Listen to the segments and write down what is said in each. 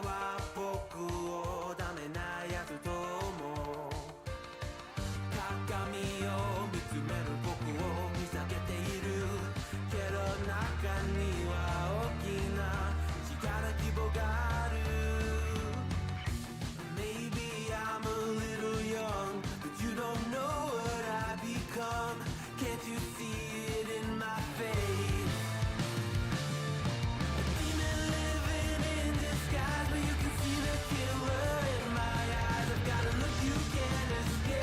は僕をダメなやつと思う鏡を見つめる僕を見下げているけど中には大きな力希望がある Maybe I'm a little young but you don't know what I become Can't you see it in my face A demon living in disguise but you can see the killer in my eyes I've got a look you can't escape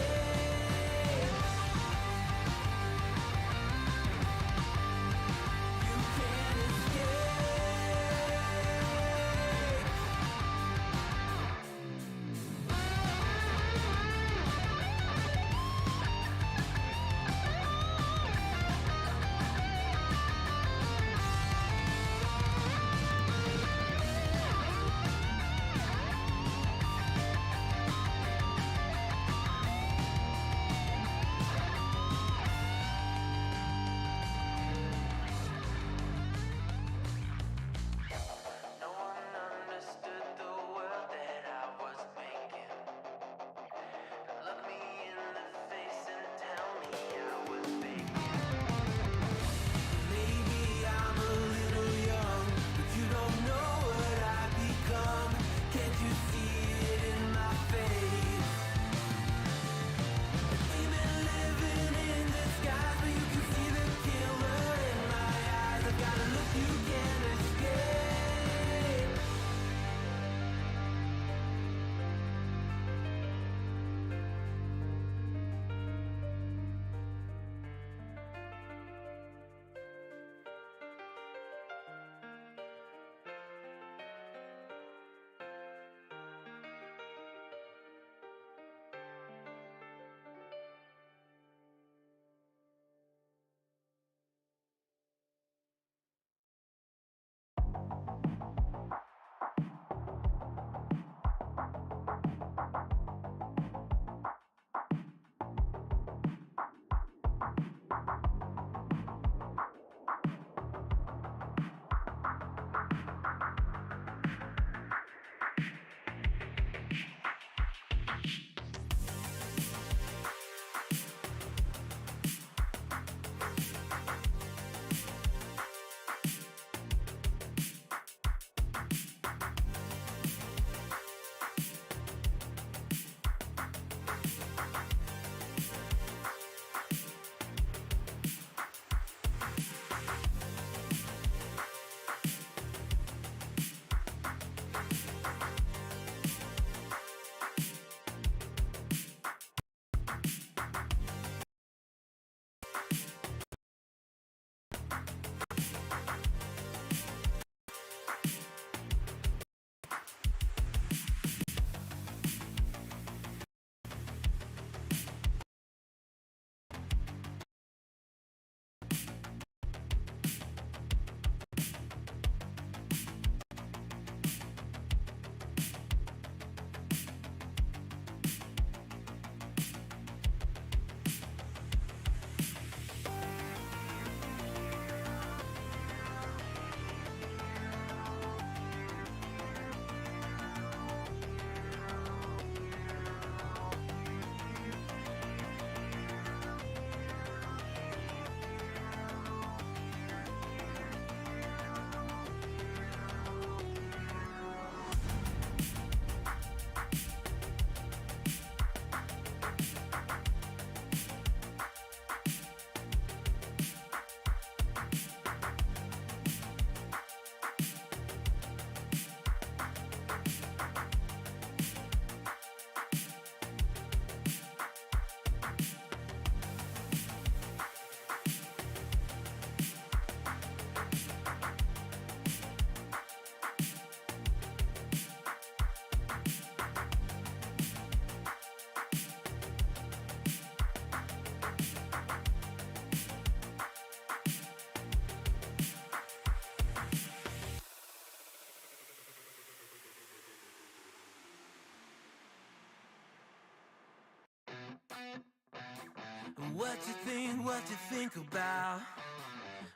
What you think about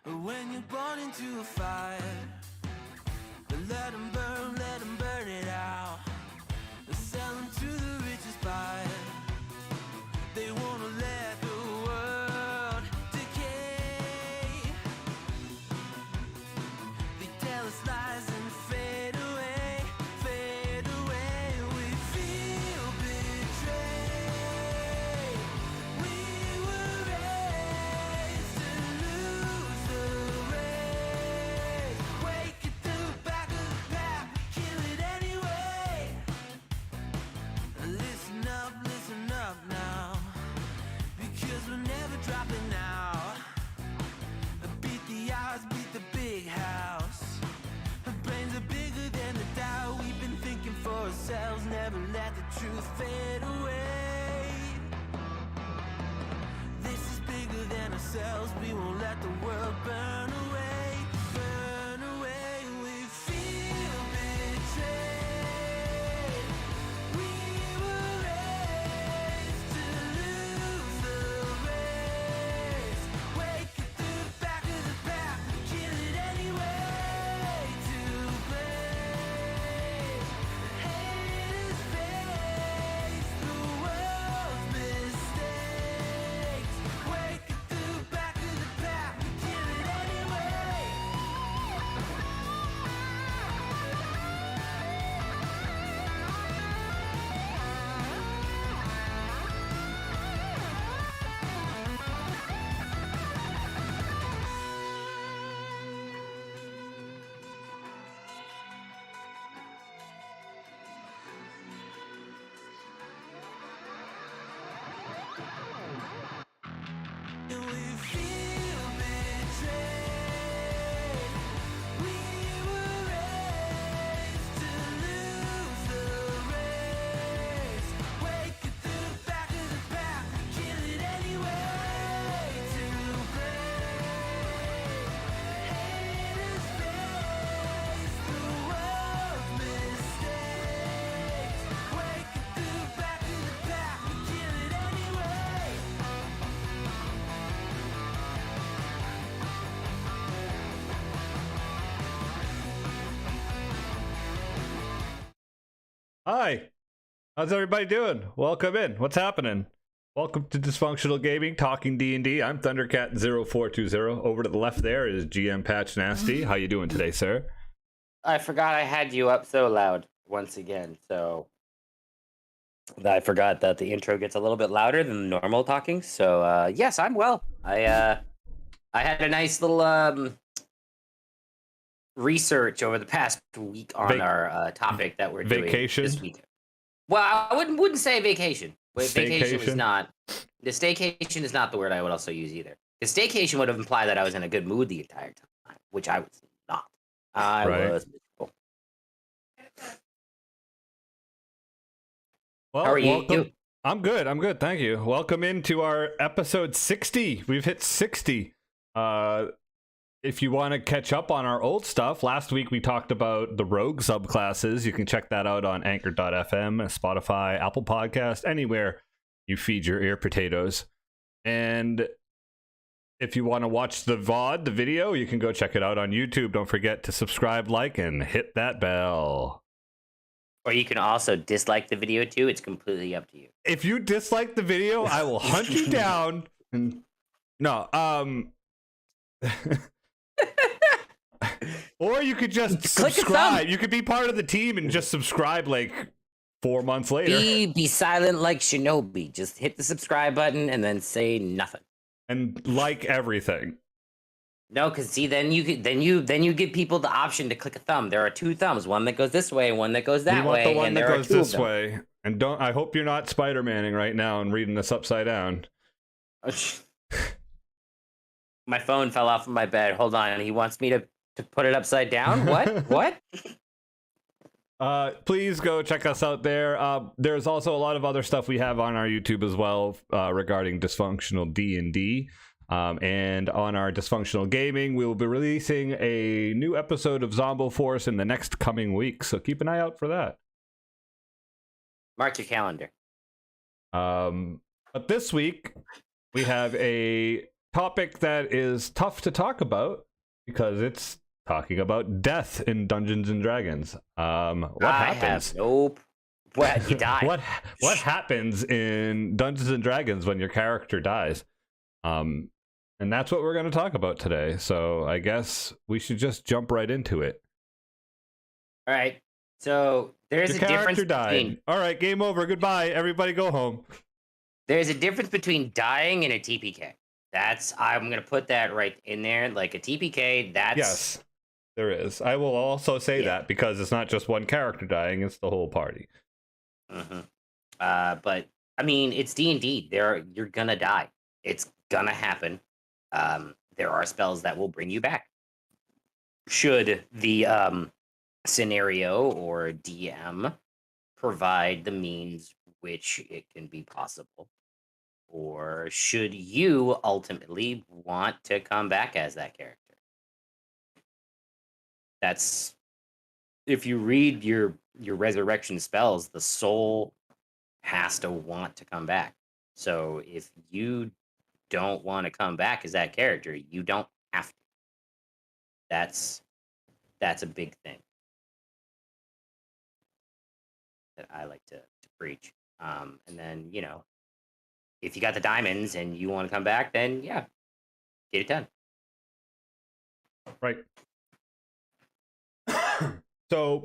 when you're born into a fire Let 'em burn it out truth fade away. This is bigger than ourselves. We won't let the world burn away. Burn away. We feel betrayed. We were raised to lose the race. Wake it through the back of the pack. Kill it anyway. To blame. Haters face the world's mistakes. Wake it through the back of the pack. Kill it anyway. And we feel betrayed. We were raised to lose the race. Wake it through the back of the pack. Kill it anyway. To blame. Haters face the world's mistakes. Wake it through the back of the pack. Kill it anyway. Hi, how's everybody doing? Welcome in. What's happening? Welcome to Dysfunctional Gaming, talking D&D. I'm Thundercat0420. Over to the left there is GM Patch Nasty. How you doing today, sir? I forgot I had you up so loud once again, so I forgot that the intro gets a little bit louder than normal talking. So yes, I'm well. I had a nice little research over the past week on our topic that we're doing Vacation? this week. Well, I wouldn't say vacation. Vacation was Staycation? not. The staycation is not the word I would also use either. The staycation would have implied that I was in a good mood the entire time, which I was not. I Right. was miserable. Well, How are you? welcome. I'm good. Thank you. Welcome into our episode 60. We've hit 60. If you want to catch up on our old stuff, last week we talked about the rogue subclasses. You can check that out on anchor.fm, Spotify, Apple Podcast, anywhere you feed your ear potatoes. And if you want to watch the VOD, the video, you can go check it out on YouTube. Don't forget to subscribe, like, and hit that bell. Or you can also dislike the video too. It's completely up to you. If you dislike the video, I will hunt you down. And no, or you could just Click a subscribe. thumb. You could be part of the team and just subscribe like 4 months later. Be silent like Shinobi. Just hit the subscribe button and then say nothing. And like everything. No, because see, then you give people the option to click a thumb. There are two thumbs, one that goes this way, and one that goes that We want way. the one and that there are goes two of this them. way. And don't. I hope you're not Spider-Manning right now and reading this upside down. My phone fell off of my bed. Hold on. He wants me to put it upside down? What? What? Please go check us out there. There's also a lot of other stuff we have on our YouTube as well regarding dysfunctional D&D. And on our Dysfunctional Gaming, we will be releasing a new episode of Zombo Force in the next coming week. So keep an eye out for that. Mark your calendar. But this week, we have a topic that is tough to talk about because it's talking about death in Dungeons and Dragons. What happens? Nope. Well, you die. What happens in Dungeons and Dragons when your character dies? And that's what we're going to talk about today. So I guess we should just jump right into it. All right. So there's Your a difference character died. between All right, game over. Goodbye. Everybody go home. there's a difference between dying and a TPK. I'm gonna put that right in there. Like a TPK, that's Yes, there is. I will also say that because it's not just one character dying; it's the whole party. Mm-hmm. But I mean, it's D&D. You're gonna die. It's gonna happen. There are spells that will bring you back. Should the scenario or DM provide the means which it can be possible? Or should you ultimately want to come back as that character? That's if you read your resurrection spells, the soul has to want to come back. So if you don't want to come back as that character, you don't have to. That's a big thing that I like to preach. And then, if you got the diamonds and you want to come back, then yeah, get it done. Right. So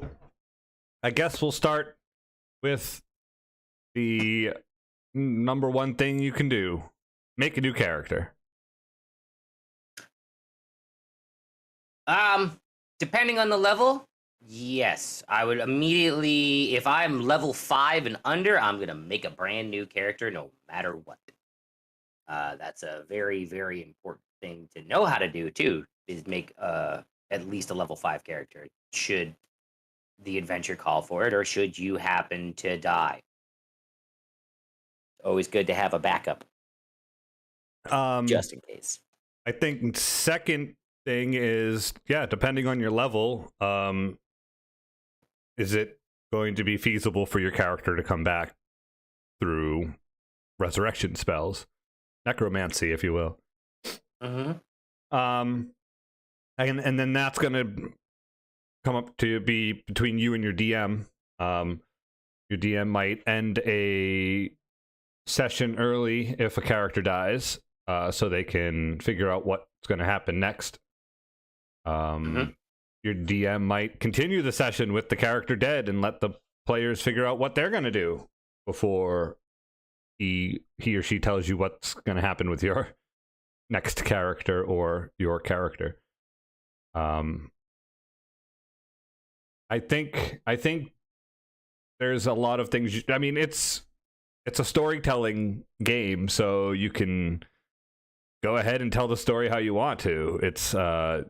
I guess we'll start with the number one thing you can do. Make a new character. Depending on the level, yes. I would immediately, if I'm level 5 and under, I'm gonna make a brand new character no matter what. That's a very, very important thing to know how to do too, is make at least a level 5 character. Should the adventure call for it, or should you happen to die? Always good to have a backup. Just in case. I think second thing is, depending on your level, is it going to be feasible for your character to come back through resurrection spells? Necromancy, if you will. Mm-hmm. And then that's going to come up to be between you and your DM. Your DM might end a session early if a character dies, so they can figure out what's going to happen next. Your DM might continue the session with the character dead and let the players figure out what they're going to do before he or she tells you what's going to happen with your next character or your character. I think there's a lot of things. I mean, it's a storytelling game, so you can go ahead and tell the story how you want to. It's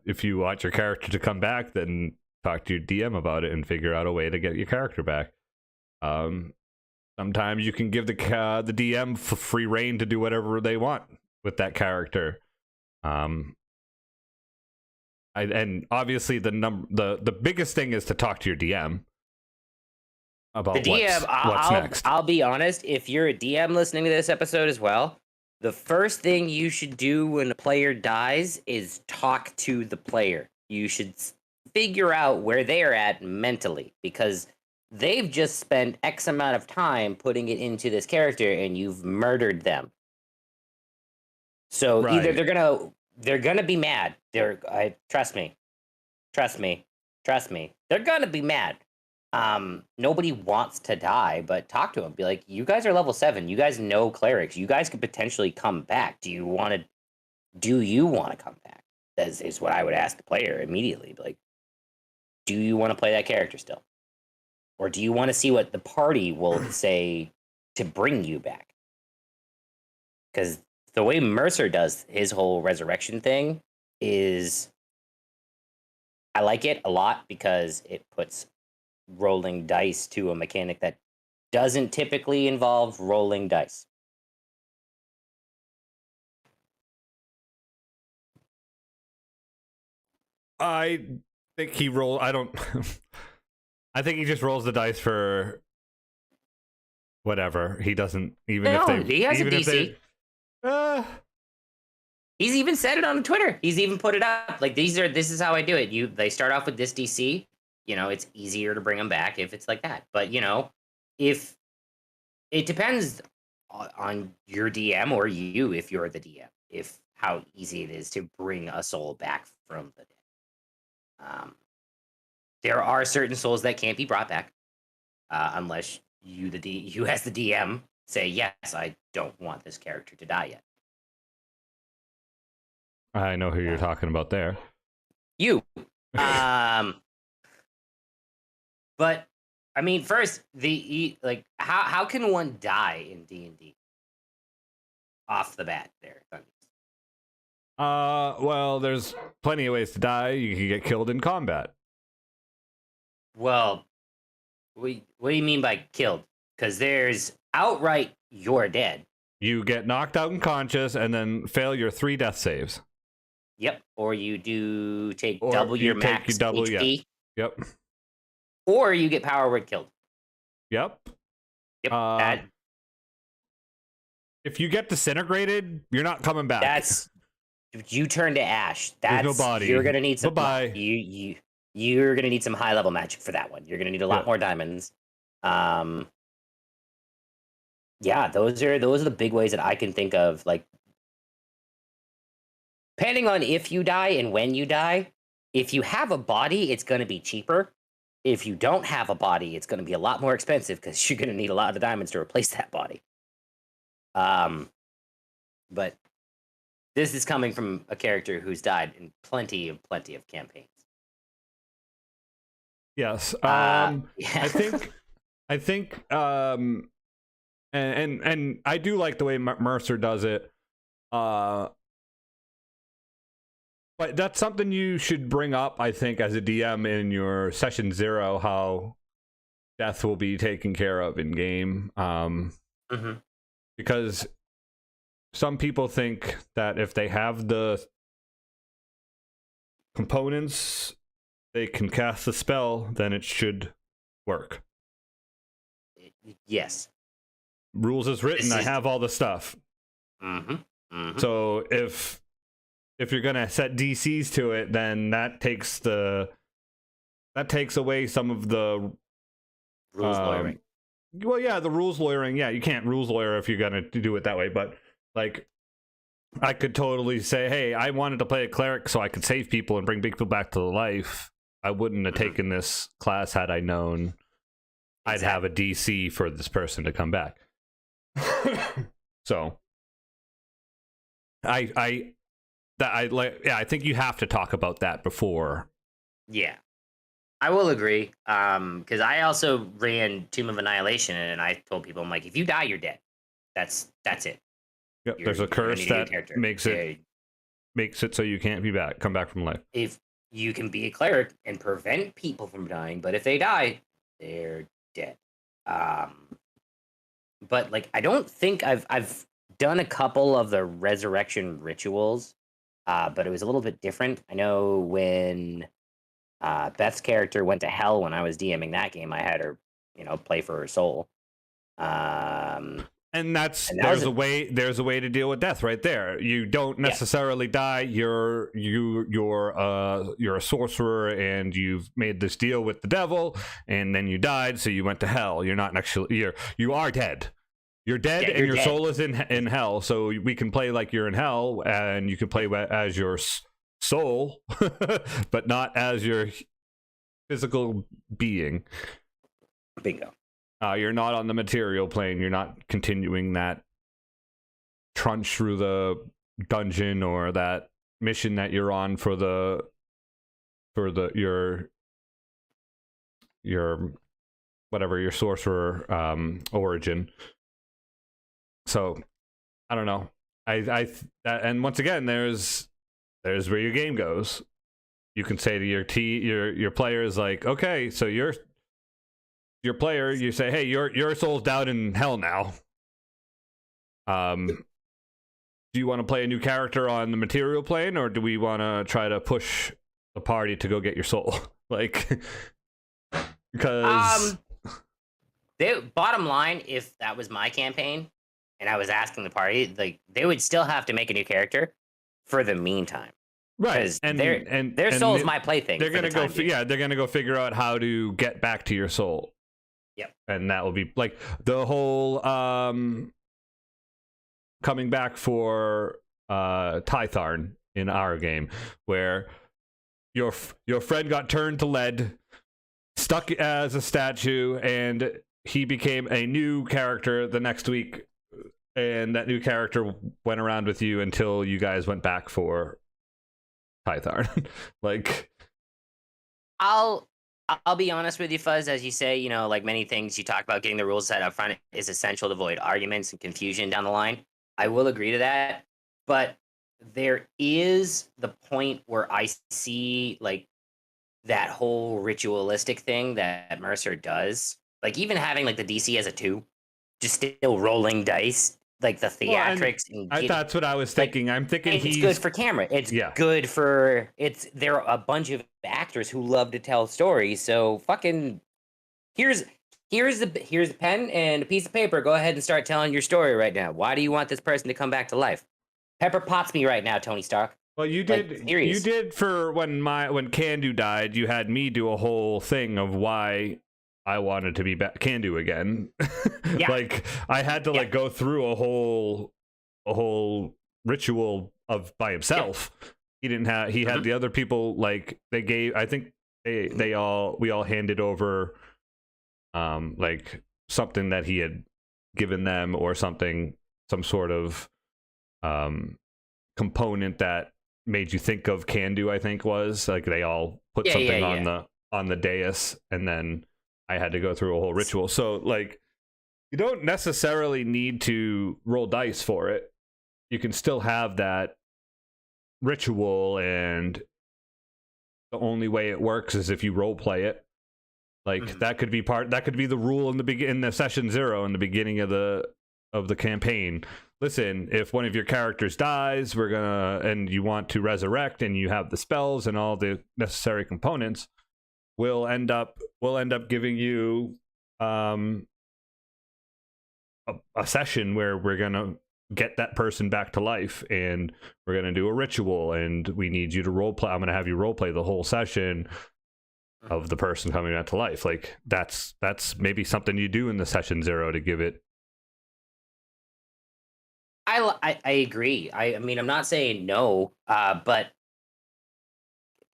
if you want your character to come back, then talk to your DM about it and figure out a way to get your character back. Sometimes you can give the DM free reign to do whatever they want with that character. And obviously the biggest thing is to talk to your DM about the DM. what's next. I'll be honest. If you're a DM listening to this episode as well, the first thing you should do when a player dies is talk to the player. You should figure out where they're at mentally, because they've just spent X amount of time putting it into this character and you've murdered them. So either they're gonna be mad. Trust me. They're gonna be mad. Nobody wants to die, but talk to them. Be like, you guys are level 7. You guys know clerics. You guys could potentially come back. Do you want to come back? That is what I would ask the player immediately. Like, do you want to play that character still? Or do you want to see what the party will say to bring you back? Because the way Mercer does his whole resurrection thing is, I like it a lot because it puts rolling dice to a mechanic that doesn't typically involve rolling dice. I think he I don't. I think he just rolls the dice for whatever. He doesn't He has a DC. He's even said it on Twitter. He's even put it up. Like, this is how I do it. They start off with this DC. It's easier to bring them back if it's like that. But, if it depends on your DM or you, if you're the DM, if how easy it is to bring a soul back from the dead. There are certain souls that can't be brought back unless you as the DM say, yes, I don't want this character to die yet. I know who you're talking about there. You. But I mean, first, how can one die in D&D? Off the bat, there. Well, there's plenty of ways to die. You can get killed in combat. Well, What do you mean by killed? Because there's outright you're dead. You get knocked out unconscious and then fail your 3 death saves. Yep. Or you do take Or double your you take max your double, HP. Yep. Or you get power word killed. Yep. Yep. If you get disintegrated, you're not coming back. That's you turn to ash. That's There's no body. You're gonna need some. Bye-bye. You're gonna need some high level magic for that one. You're gonna need a lot more diamonds. Yeah, those are the big ways that I can think of. Like, depending on if you die and when you die, if you have a body, it's gonna be cheaper. If you don't have a body, it's gonna be a lot more expensive because you're gonna need a lot of the diamonds to replace that body. But this is coming from a character who's died in plenty of campaigns. Yes. Yeah. I think and I do like the way Mercer does it. But that's something you should bring up, I think, as a DM in your session 0, how death will be taken care of in game. Because some people think that if they have the components, they can cast the spell, then it should work. Yes. Rules is written. I have all the stuff. So if you're gonna set DCs to it, then that takes away some of the rules lawyering. Well, yeah, the rules lawyering. Yeah, you can't rules lawyer if you're gonna do it that way. But like, I could totally say, hey, I wanted to play a cleric so I could save people and bring people back to life. I wouldn't have taken this class had I known I'd have a DC for this person to come back. So I think you have to talk about that before. Yeah, I will agree. Because I also ran Tomb of Annihilation, and I told people, I'm like, if you die, you're dead. That's it. Yep, there's a curse that makes it so you can't come back from life. If you can be a cleric and prevent people from dying, but if they die, they're dead. But like, I don't think I've done a couple of the resurrection rituals, but it was a little bit different. I know when Beth's character went to hell when I was DMing that game, I had her, play for her soul. And there's a way to deal with death right there. You don't necessarily die. You're a sorcerer and you've made this deal with the devil, and then you died, so you went to hell. You're not actually you are dead. You're dead, and your soul is in hell. So we can play like you're in hell, and you can play as your soul, but not as your physical being. Bingo. You're not on the material plane. You're not continuing that trudge through the dungeon or that mission that you're on for your whatever, your sorcerer origin. So I don't know. And once again, there's where your game goes. You can say to your players, like, okay, so your player, you say, hey, your soul's down in hell now. Do you want to play a new character on the material plane, or do we want to try to push the party to go get your soul? Like, because bottom line, if that was my campaign and I was asking the party, like, they would still have to make a new character for the meantime. Right, and their soul is my plaything. They're gonna they're gonna go figure out how to get back to your soul. Yep. And that will be like the whole coming back for Tytharn in our game, where your friend got turned to lead, stuck as a statue, and he became a new character the next week, and that new character went around with you until you guys went back for Tytharn. Like, I'll be honest with you, Fuzz. As you say, like many things, you talk about getting the rules set up front is essential to avoid arguments and confusion down the line. I will agree to that, but there is the point where I see like that whole ritualistic thing that Mercer does, Like even having like the DC as a 2, just still rolling dice, like the theatrics that's what I was like, thinking. I'm thinking it's good for camera. It's good for there are a bunch of actors who love to tell stories. So fucking here's the pen and a piece of paper. Go ahead and start telling your story right now. Why do you want this person to come back to life? Pepper Potts me right now, Tony Stark. Well, you did for when Candu died. You had me do a whole thing of why I wanted to be back Candu again. Yeah. Like I had to like go through a whole ritual of by himself. He didn't have. He had the other people like they gave. I think we all handed over like something that he had given them or something, some sort of component that made you think of Candu. I think was like they all put something on the dais, and then I had to go through a whole ritual. So like you don't necessarily need to roll dice for it. You can still have that ritual, and the only way it works is if you role play it. Like that could be the rule in the session 0 in the beginning of the campaign. Listen, if one of your characters dies, and you want to resurrect, and you have the spells and all the necessary components, we'll end up giving you a session where we're gonna get that person back to life, and we're gonna do a ritual, and we need you to role play. I'm gonna have you role play the whole session of the person coming back to life. Like that's maybe something you do in the session 0 to give it. I agree. I mean, I'm not saying no, but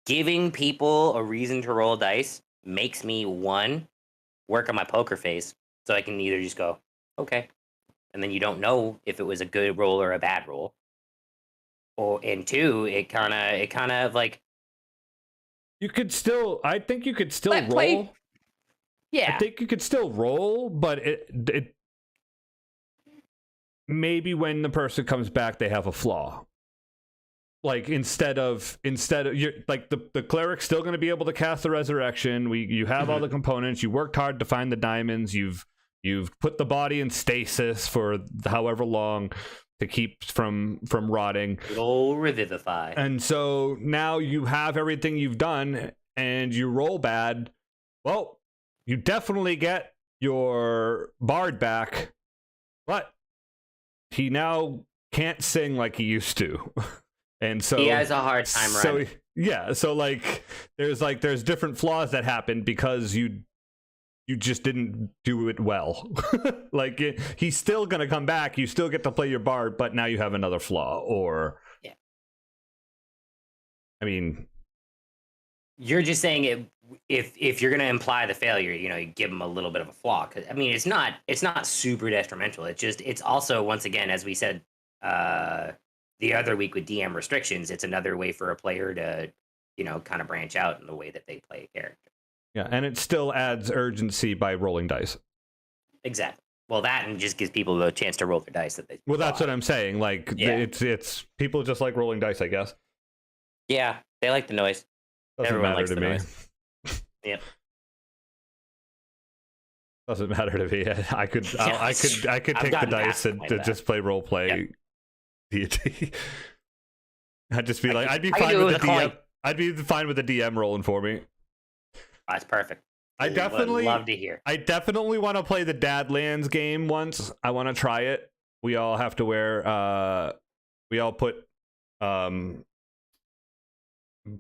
giving people a reason to roll dice makes me, one, work on my poker face, so I can either just go, okay, and then you don't know if it was a good roll or a bad roll. And two, it kind of like you could still. I think you could still roll. Yeah, I think you could still roll, but it maybe when the person comes back, they have a flaw. Like instead of you're like the cleric's still going to be able to cast the resurrection. You have all the components. You worked hard to find the diamonds. You've put the body in stasis for however long to keep from rotting. Old Revivify. And so now you have everything you've done, and you roll bad. Well, you definitely get your bard back, but he now can't sing like he used to. And so he has a hard time running. So like there's different flaws that happen because you just didn't do it well. Like he's still gonna come back. You still get to play your bard, but now you have another flaw. Or I mean, you're just saying it. If you're gonna imply the failure, you give them a little bit of a flaw. Cause I mean, it's not super detrimental. It's also, once again, as we said the other week with DM restrictions, it's another way for a player to kind of branch out in the way that they play a character. Yeah, and it still adds urgency by rolling dice. Exactly. Well, that and just gives people a chance to roll their dice that they. Well, that's what I'm saying. Like it's people just like rolling dice, I guess. Yeah, they like the noise. Everyone likes the noise. Yep. Doesn't matter to me. I could take the dice and to just play role play deity. I'd just be I'd be fine with the DM. I'd be fine with the DM rolling for me. That's perfect. I definitely love to hear. I definitely want to play the Dadlands game once. I want to try it. We all have to wear we all put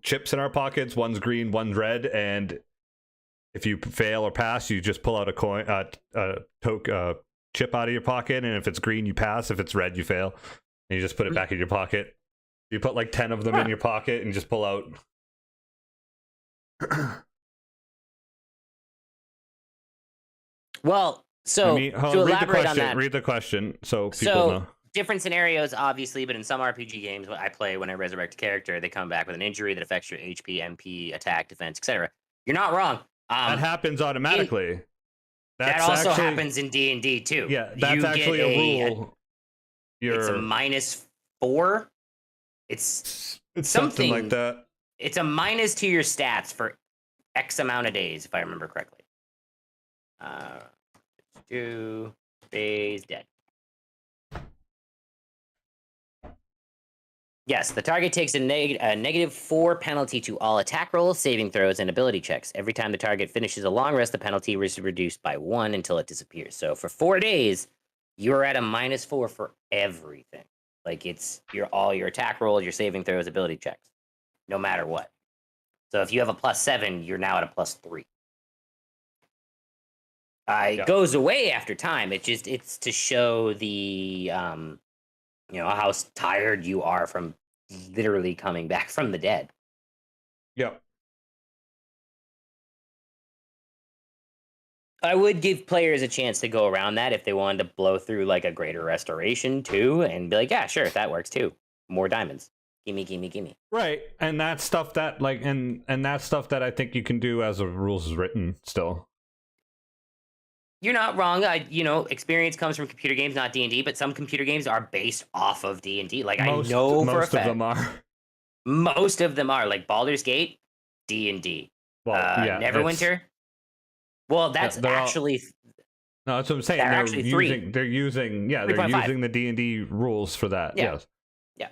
chips in our pockets. One's green, one's red, and if you fail or pass, you just pull out a coin, chip out of your pocket, and if it's green, you pass. If it's red, you fail, and you just put it back in your pocket. You put like 10 of them in your pocket and just pull out. Well, so to elaborate on that, read the question so people know. Different scenarios, obviously, but in some RPG games I play, when I resurrect a character, they come back with an injury that affects your HP, MP, attack, defense, etc. You're not wrong. That happens automatically. That also happens in D&D too. Yeah, that's actually a rule. It's a -4. It's something like that. It's a minus to your stats for X amount of days, if I remember correctly. To raise dead. Yes, the target takes a -4 penalty to all attack rolls, saving throws, and ability checks. Every time the target finishes a long rest, the penalty is reduced by 1 until it disappears. So for 4 days, you're at a -4 for everything. Like it's all your attack rolls, your saving throws, ability checks, no matter what. So if you have a +7, you're now at a +3. It goes away after time. It's to show the how tired you are from literally coming back from the dead. Yep. I would give players a chance to go around that if they wanted to blow through like a greater restoration too, and be like, yeah, sure, that works too. More diamonds. Gimme. Right. And that's stuff that like and that's stuff that I think you can do as the rules is written still. You're not wrong. Experience comes from computer games, not D&D, but some computer games are based off of D&D. Like Most I know for a of fact. them are. Most of them are. Like Baldur's Gate, D&D. Well, yeah, Neverwinter. Well, that's actually. No, that's what I'm saying. They're actually They're using the D&D rules for that. Yeah. Yes. Yeah.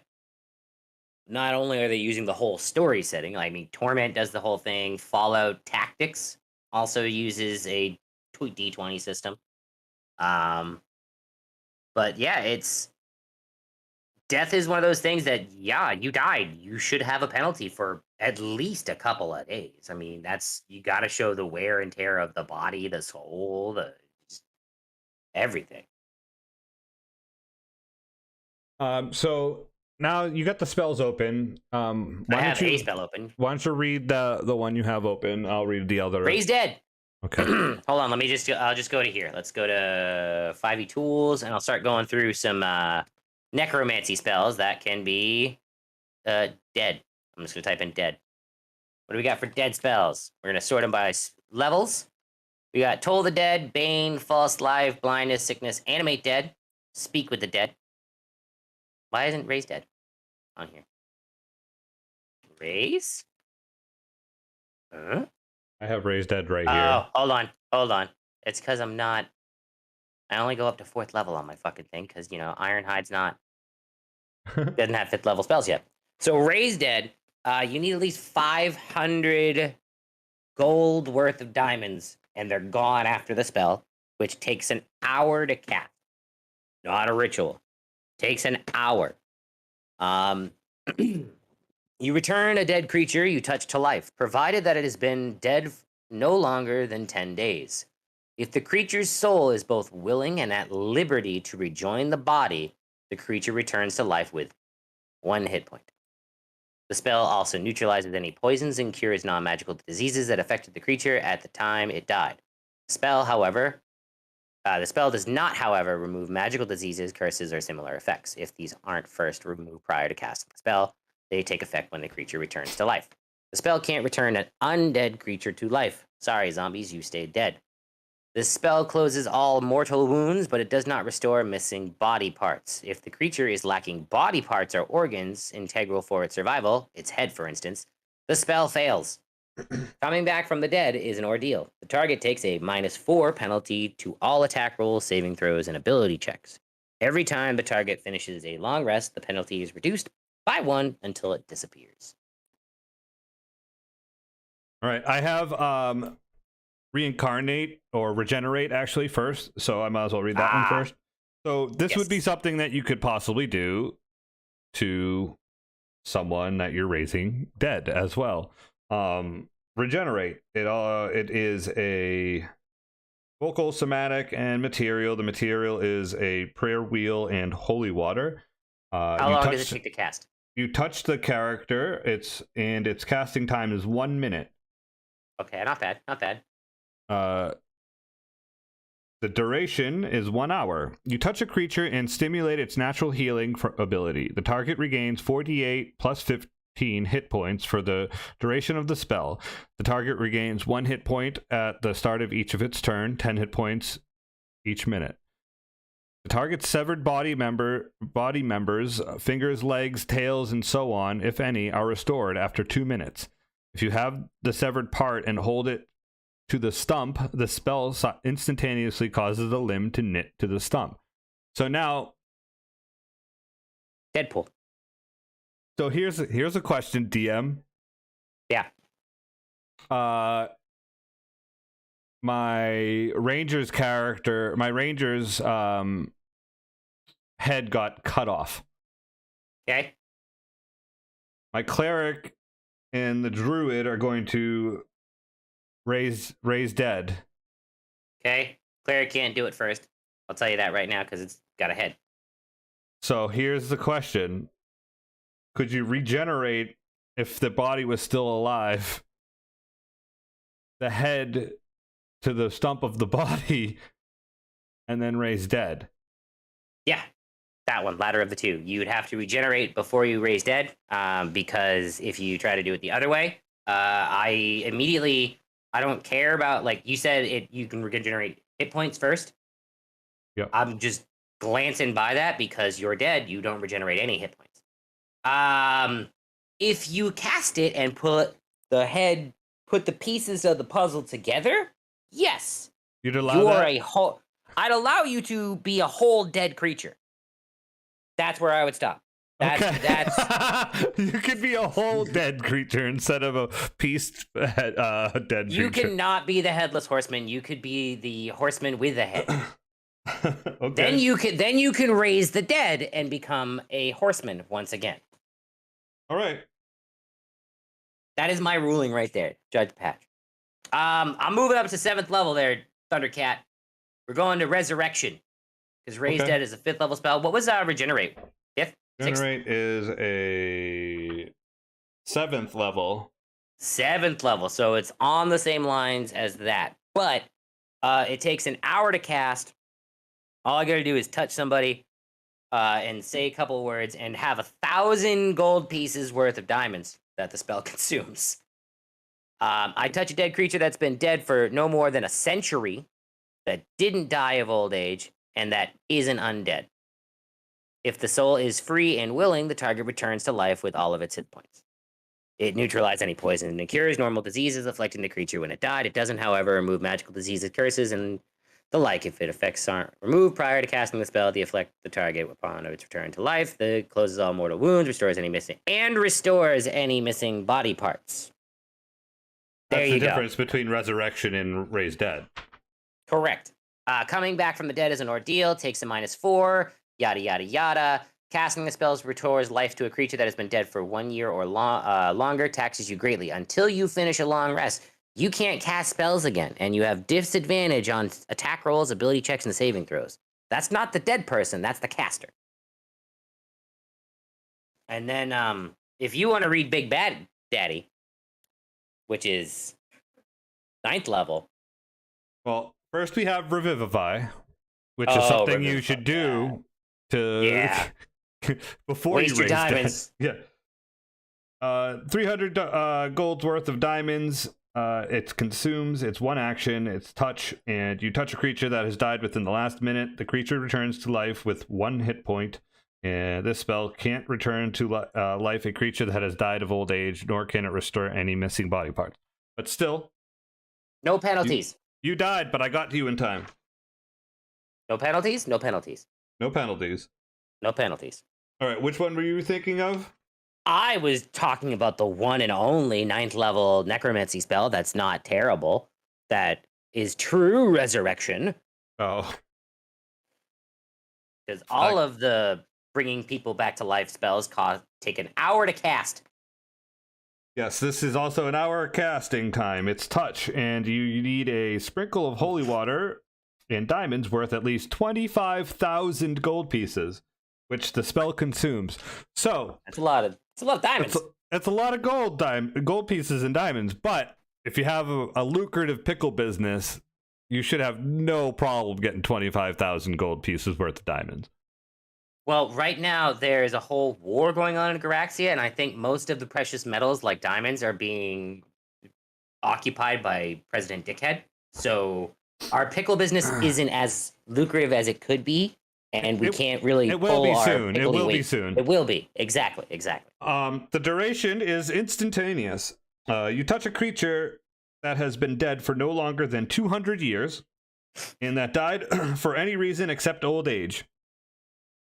Not only are they using the whole story setting, I mean, Torment does the whole thing. Fallout Tactics also uses a D20 system. But yeah, death is one of those things that, yeah, you died. You should have a penalty for at least a couple of days. I mean, you got to show the wear and tear of the body, the soul, just everything. So now you got the spells open. I have a spell open. Why don't you read the one you have open? I'll read the other. Raise Dead. Okay. Hold on. I'll just go to here. Let's go to 5e tools, and I'll start going through some necromancy spells that can be dead. I'm just going to type in dead. What do we got for dead spells? We're going to sort them by levels. We got Toll the Dead, Bane, False Life, Blindness, Sickness, Animate Dead, Speak with the Dead. Why isn't Raise Dead on here? Raise? Huh? I have Raise Dead right here. Oh, hold on. It's because I only go up to 4th level on my fucking thing, because, Ironhide's doesn't have 5th level spells yet. So Raise Dead, you need at least 500 gold worth of diamonds, and they're gone after the spell, which takes an hour to cast. Not a ritual. Takes an hour. You return a dead creature you touch to life, provided that it has been dead no longer than 10 days. If the creature's soul is both willing and at liberty to rejoin the body, the creature returns to life with 1 hit point. The spell also neutralizes any poisons and cures non-magical diseases that affected the creature at the time it died. The spell does not, however, remove magical diseases, curses, or similar effects. If these aren't first removed prior to casting the spell, they take effect when the creature returns to life. The spell can't return an undead creature to life. Sorry, zombies, you stayed dead. This spell closes all mortal wounds, but it does not restore missing body parts. If the creature is lacking body parts or organs integral for its survival, its head for instance, the spell fails. Coming back from the dead is an ordeal. The target takes a -4 penalty to all attack rolls, saving throws, and ability checks. Every time the target finishes a long rest, the penalty is reduced by 1 until it disappears. All right, I have Reincarnate or Regenerate actually first, so I might as well read that one first. So this would be something that you could possibly do to someone that you're raising dead as well. Regenerate. It is a vocal, somatic, and material. The material is a prayer wheel and holy water. How long does it take to cast? You touch the character. Its casting time is 1 minute. Okay, not bad. The duration is 1 hour. You touch a creature and stimulate its natural healing ability. The target regains 48 plus 15 hit points for the duration of the spell. The target regains 1 hit point at the start of each of its turn, 10 hit points each minute. The target's severed body members, fingers, legs, tails, and so on, if any, are restored after 2 minutes. If you have the severed part and hold it to the stump, the spell instantaneously causes the limb to knit to the stump. So now, Deadpool. So here's a question, DM. Yeah. My ranger's head got cut off. Okay. My cleric and the druid are going to raise dead. Okay. Cleric can't do it first. I'll tell you that right now because it's got a head. So here's the question. Could you regenerate if the body was still alive? The head to the stump of the body and then raise dead? Yeah. That one, latter of the two. You would have to regenerate before you raise dead, because if you try to do it the other way, I don't care about, like you said, you can regenerate hit points first. Yep. I'm just glancing by that because you're dead. You don't regenerate any hit points. If you cast it and put the pieces of the puzzle together, yes, You'd allow that? I'd allow you to be a whole dead creature. That's where I would stop. That's You could be a whole dead creature instead of a pieced dead creature. You cannot be the headless horseman. You could be the horseman with a head. Okay. Then you can raise the dead and become a horseman once again. All right. That is my ruling right there, Judge Patch. I'm moving up to 7th level there, Thundercat. We're going to Resurrection. Because Raise Dead is a 5th level spell. What was Regenerate? 5th? Regenerate 6th? Is a 7th level. 7th level. So it's on the same lines as that. But it takes an hour to cast. All I gotta do is touch somebody and say a couple words and have 1,000 gold pieces worth of diamonds that the spell consumes. I touch a dead creature that's been dead for no more than a century, that didn't die of old age, and that isn't undead. If the soul is free and willing, the target returns to life with all of its hit points. It neutralizes any poison and cures normal diseases afflicting the creature when it died. It doesn't, however, remove magical diseases, curses, and the like. If it effects aren't removed prior to casting the spell, the afflict the target upon its return to life. The closes all mortal wounds, restores any missing body parts. That's the difference between Resurrection and Raise Dead. Correct. Coming back from the dead is an ordeal, takes a -4, yada, yada, yada. Casting the spells restores life to a creature that has been dead for 1 year or longer, taxes you greatly. Until you finish a long rest, you can't cast spells again, and you have disadvantage on attack rolls, ability checks, and saving throws. That's not the dead person, that's the caster. And then, if you want to read Big Bad Daddy, which is 9th level. Well, first we have Revivify, which is something you should do to before waste you raise your diamonds. Dead. Yeah. 300 gold's worth of diamonds. It consumes. It's one action. It's touch, and you touch a creature that has died within the last minute. The creature returns to life with 1 hit point. And this spell can't return to life a creature that has died of old age, nor can it restore any missing body parts. But still, no penalties. You died, but I got to you in time. No penalties? No penalties. No penalties. No penalties. All right, which one were you thinking of? I was talking about the one and only 9th level Necromancy spell that's not terrible. That is true Resurrection. Oh. Because all of the bringing people back to life spells take an hour to cast. Yes, this is also an hour casting time. It's touch, and you need a sprinkle of holy water and diamonds worth at least 25,000 gold pieces, which the spell consumes. So that's a lot of diamonds. That's a lot of gold pieces and diamonds. But if you have a lucrative pickle business, you should have no problem getting 25,000 gold pieces worth of diamonds. Well, right now, there's a whole war going on in Garaxia, and I think most of the precious metals, like diamonds, are being occupied by President Dickhead. So our pickle business isn't as lucrative as it could be, and we can't really pull our pickle weight. It will be soon. It will be. Exactly. The duration is instantaneous. You touch a creature that has been dead for no longer than 200 years, and that died for any reason except old age.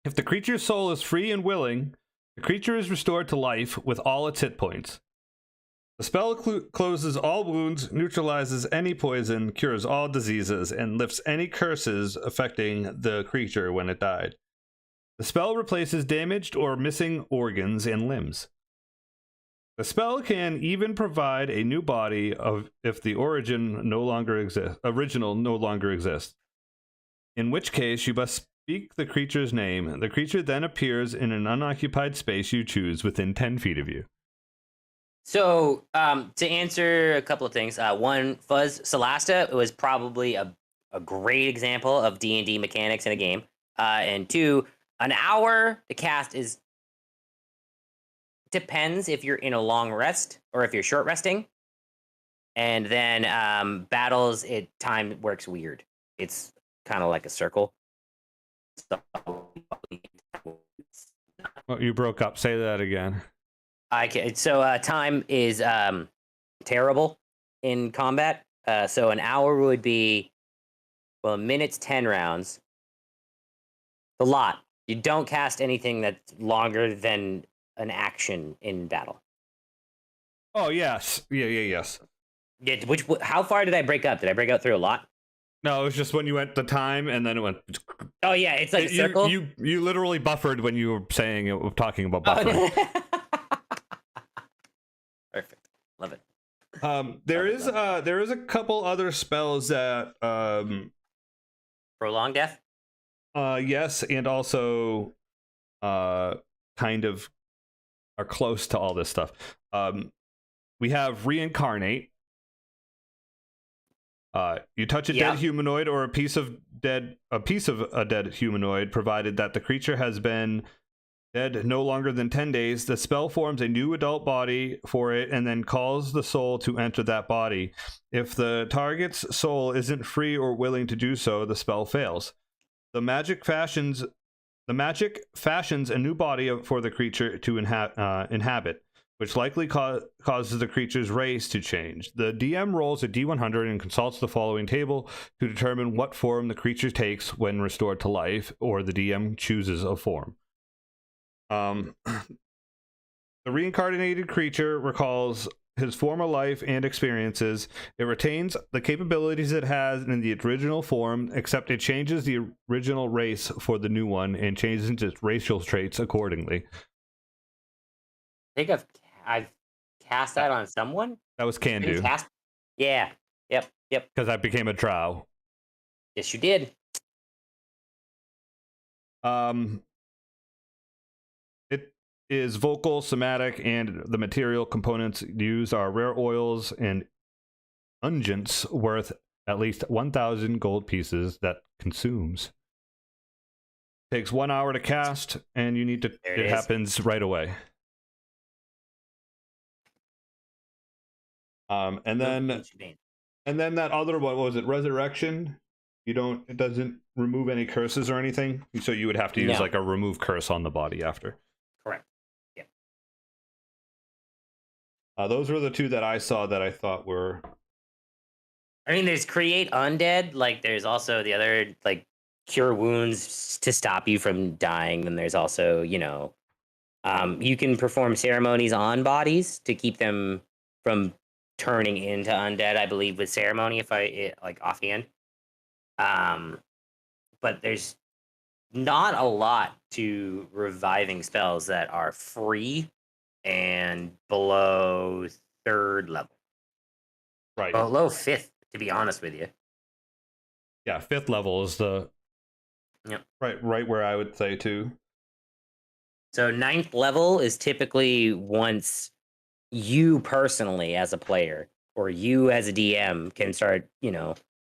If the creature's soul is free and willing, the creature is restored to life with all its hit points. The spell closes all wounds, neutralizes any poison, cures all diseases, and lifts any curses affecting the creature when it died. The spell replaces damaged or missing organs and limbs. The spell can even provide a new body if the original no longer exists. In which case, you must speak the creature's name. The creature then appears in an unoccupied space you choose within 10 feet of you. So, to answer a couple of things, one, Fuzz Solasta was probably a great example of D&D mechanics in a game. And two, an hour to cast is depends if you're in a long rest or if you're short resting. And then battles, time works weird. It's kind of like a circle. Oh, you broke up. Say that again. So time is terrible in combat. So an hour would be, well, a minute's 10 rounds. A lot. You don't cast anything that's longer than an action in battle. Oh, yes. Yes. Yeah, how far did I break up? Did I break out through a lot? No, it was just when you went the time and then it went. Oh, yeah, it's like a circle. You literally buffered when you were talking about buffering. Perfect. Love it. There is a couple other spells that Prolong death? Yes, and also kind of are close to all this stuff. We have Reincarnate. You touch a dead humanoid or a piece of a dead humanoid, provided that the creature has been dead no longer than 10 days. The spell forms a new adult body for it and then calls the soul to enter that body. If the target's soul isn't free or willing to do so, the spell fails. The magic fashions a new body for the creature to inhabit, which likely causes the creature's race to change. The DM rolls a d100 and consults the following table to determine what form the creature takes when restored to life, or the DM chooses a form. The reincarnated creature recalls his former life and experiences. It retains the capabilities it has in the original form, except it changes the original race for the new one and changes its racial traits accordingly. I think I've cast that on someone. That was Candu. Yeah. Yep. Because I became a drow. Yes, you did. It is vocal, somatic, and the material components used are rare oils and unguents worth at least 1,000 gold pieces that consumes. Takes 1 hour to cast, and you need to. It happens right away. And then that other one, what was it? Resurrection. It doesn't remove any curses or anything, so you would have to use like a remove curse on the body after. Correct. Yeah. Those were the two that I saw that I thought were. I mean, there's create undead. Like, there's also the other, like, cure wounds to stop you from dying. Then there's also, you can perform ceremonies on bodies to keep them from turning into undead, I believe, with ceremony, offhand. But there's not a lot to reviving spells that are free and below 3rd level. Right. Below 5th, to be honest with you. Yeah, 5th level is the right where I would say too. So 9th level is typically once you personally as a player or you as a DM can start,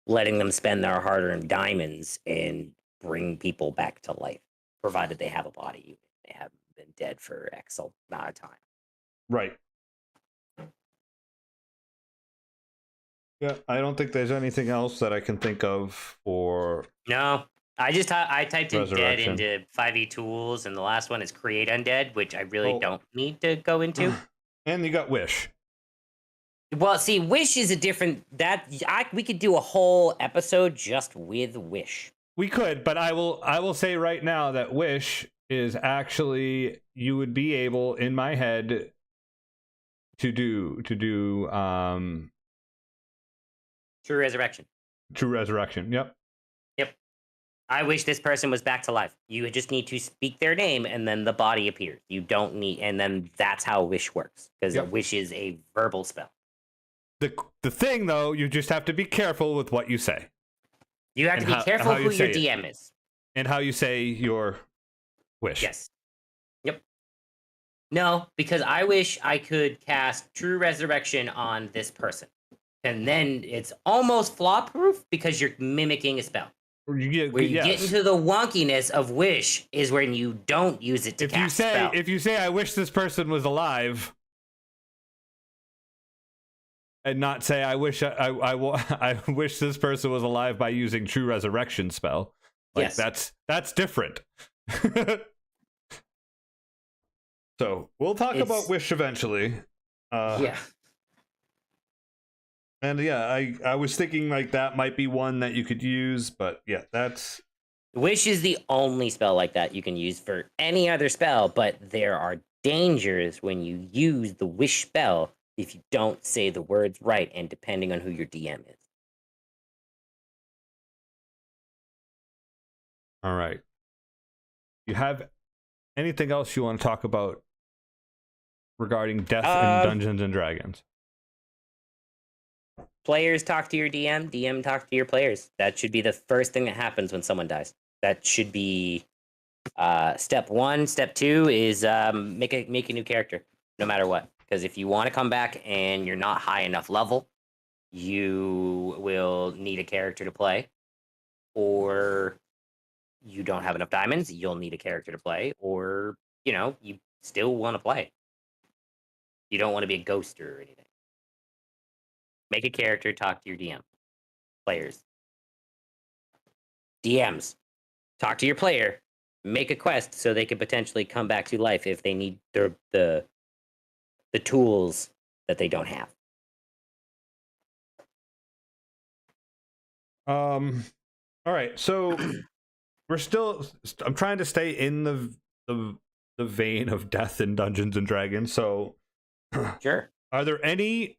letting them spend their hard-earned diamonds and bring people back to life, provided they have a body. They haven't been dead for X amount of time. Right. Yeah, I don't think there's anything else that I can think of for. No, I just I typed in dead into 5e tools, and the last one is create undead, which I really don't need to go into. And you got wish. Well, see, wish is a different we could do a whole episode just with wish. We could, but I will say right now that wish is actually, you would be able in my head to do True resurrection. true resurrection. Yep. Yep. I wish this person was back to life. You just need to speak their name and then the body appears. You don't need, and then that's how wish works, because a wish is a verbal spell. The thing though, you just have to be careful with what you say. You have to be careful who your DM is. And how you say your wish. Yes. Yep. No, because I wish I could cast True Resurrection on this person. And then it's almost flaw-proof because you're mimicking a spell. Where you get into the wonkiness of wish is when you don't use it to cast spell. If you say, I wish this person was alive, and not say, I wish I wish this person was alive by using True Resurrection spell. Like, yes. That's different. So we'll talk about wish eventually. Yeah. And yeah, I was thinking like that might be one that you could use, but yeah, that's... Wish is the only spell like that you can use for any other spell, but there are dangers when you use the wish spell if you don't say the words right, and depending on who your DM is. All right. You have anything else you want to talk about regarding death in Dungeons and Dragons? Players talk to your DM, DM talk to your players. That should be the first thing that happens when someone dies. That should be step one. Step two is make a new character, no matter what. Because if you want to come back and you're not high enough level, you will need a character to play. Or you don't have enough diamonds, you'll need a character to play. Or, you still want to play. You don't want to be a ghost or anything. Make a character, talk to your DM. Players. DMs. Talk to your player. Make a quest so they can potentially come back to life if they need the tools that they don't have. All right, so I'm trying to stay in the vein of death in Dungeons and Dragons. So sure. Are there any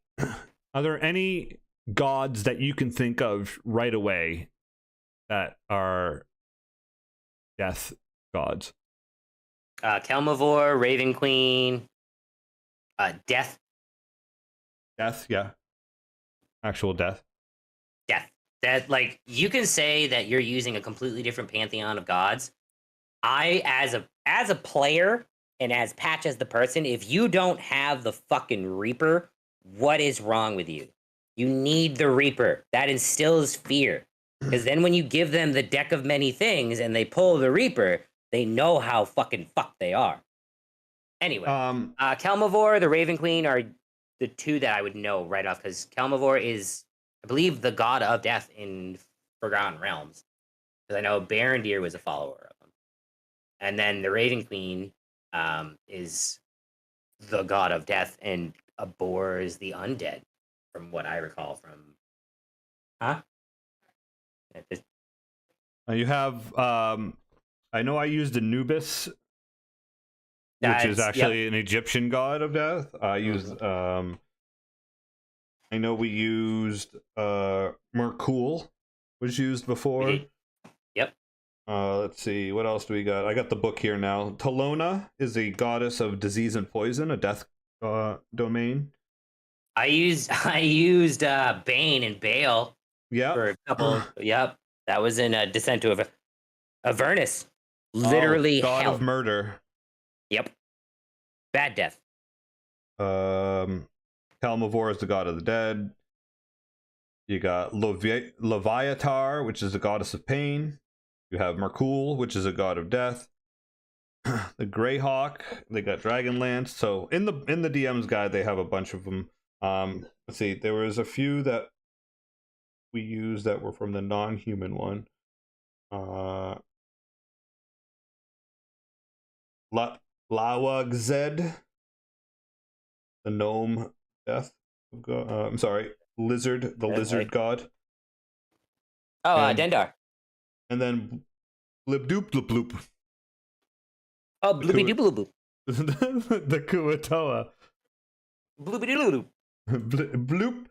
gods that you can think of right away that are death gods? Kelmavor, Raven Queen, death. Death, yeah. Actual death. Death. That, like, you can say that you're using a completely different pantheon of gods. I, as a player and as Patch as the person, if you don't have the fucking Reaper, what is wrong with you? You need the Reaper. That instills fear. Because then when you give them the deck of many things and they pull the Reaper, they know how fucking fucked they are. Anyway, Kelmavor, the Raven Queen are the two that I would know right off, because Kelmavor is, I believe, the god of death in Forgotten Realms. Because I know Barondir was a follower of him. And then the Raven Queen is the god of death and abhors the undead, from what I recall from... Huh? You have... I know I used Anubis, which is actually an Egyptian god of death. I used... I know we used Merkul, was used before. Yep. Let's see, what else do we got? I got the book here now. Talona is a goddess of disease and poison, a death domain. I used Bane and Bale. Yeah. For a couple. Yep. That was in Descent to Avernus. Literally god hell. Of murder. Yep. Bad death. Kalmavor is the god of the dead. You got Leviatar, which is the goddess of pain. You have Merkul, which is a god of death. The Greyhawk, they got Dragonlance. So in the DM's guide, they have a bunch of them. Let's see, there was a few that we used that were from the non-human one. Lawagzed, the gnome death. I'm sorry, lizard, the lizard right. god. Oh, And- Dendar. And then blip doop blip bloop. Oh, bloopy doo bloop. The Kuatoa. Bloopy doo Bloop.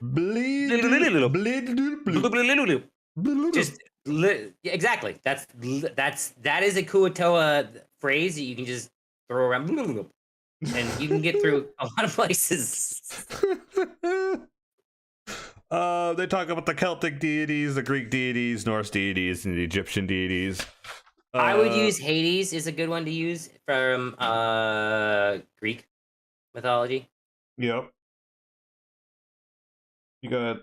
Bleed. bloop. Bleed. Bloop. Bloop. Bloop. Just yeah, exactly. That is a Kuatoa phrase that you can just throw around, and you can get through a lot of places. They talk about the Celtic deities, the Greek deities, Norse deities, and the Egyptian deities. I would use Hades is a good one to use from Greek mythology. Yep. You got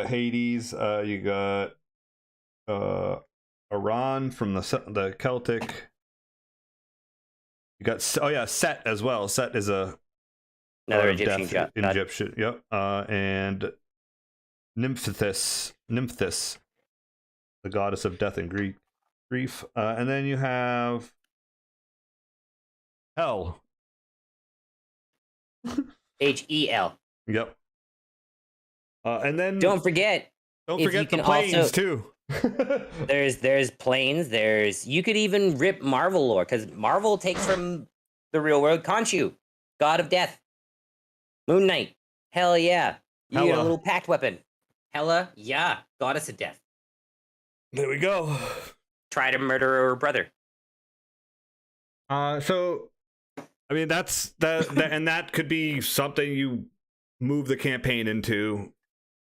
Hades. You got Iran from the Celtic. You got Set as well. Set is another Egyptian god. Egyptian. Yep. And Nymphis, the goddess of death and grief. And then you have Hel. Hel. Yep. And then Don't forget the planes too. there's planes. You could even rip Marvel lore because Marvel takes from the real world. Khonshu, god of death. Moon Knight. Hell yeah. You get a little pact weapon. Hela, yeah, goddess of death. There we go. Try to murder her brother. So, I mean, that's that, and that could be something you move the campaign into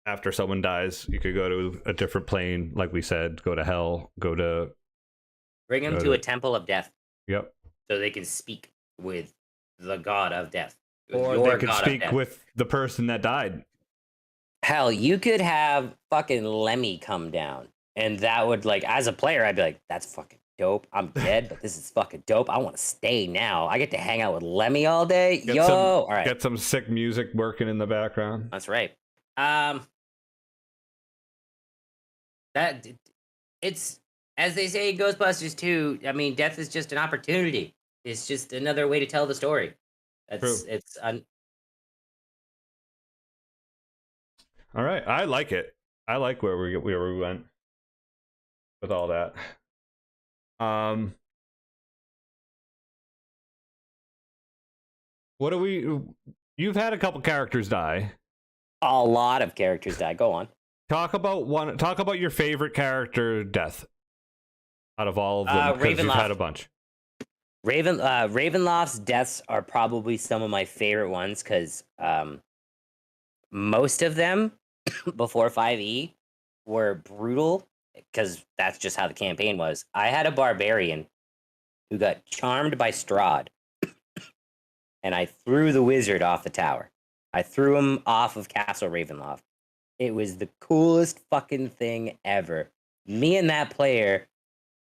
after someone dies. You could go to a different plane, like we said, go to hell, bring them to a temple of death. Yep. So they can speak with the god of death. Or they could speak with the person that died. Hell, you could have fucking Lemmy come down, and that would, like, as a player, I'd be like, that's fucking dope. I'm dead, but this is fucking dope. I want to stay now. I get to hang out with Lemmy all day. All right. Get some sick music working in the background. That's right. It's, as they say in Ghostbusters 2, I mean, death is just an opportunity. It's just another way to tell the story. All right, I like it. I like where we went with all that. What do we? You've had a couple characters die. A lot of characters die. Go on. Talk about your favorite character death out of all of them, because you've had a bunch. Ravenloft's deaths are probably some of my favorite ones because most of them before 5e were brutal because that's just how the campaign was. I had a barbarian who got charmed by Strahd, and I threw the wizard off the tower. I threw him off of Castle Ravenloft. It was the coolest fucking thing ever. Me and that player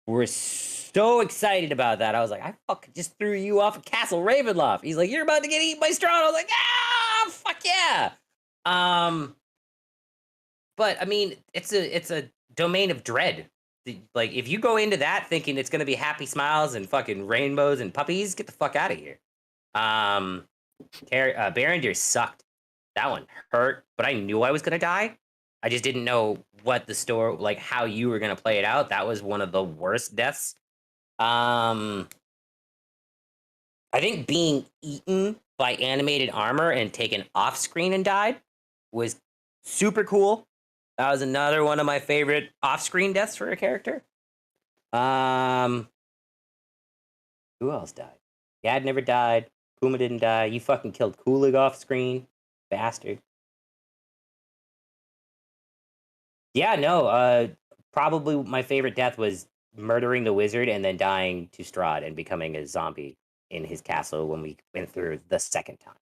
were so excited about that. I was like, I fucking just threw you off of Castle Ravenloft. He's like, you're about to get eaten by Strahd. I was like, ah, fuck yeah. But I mean, it's a domain of dread. Like, if you go into that thinking it's gonna be happy smiles and fucking rainbows and puppies, get the fuck out of here. Berendir sucked. That one hurt, but I knew I was gonna die. I just didn't know what the story, like how you were gonna play it out. That was one of the worst deaths. I think being eaten by animated armor and taken off screen and died was super cool. That was another one of my favorite off-screen deaths for a character. Who else died? Gad never died. Puma didn't die. You fucking killed Kulig off-screen. Bastard. Yeah, no, probably my favorite death was murdering the wizard and then dying to Strahd and becoming a zombie in his castle when we went through the second time.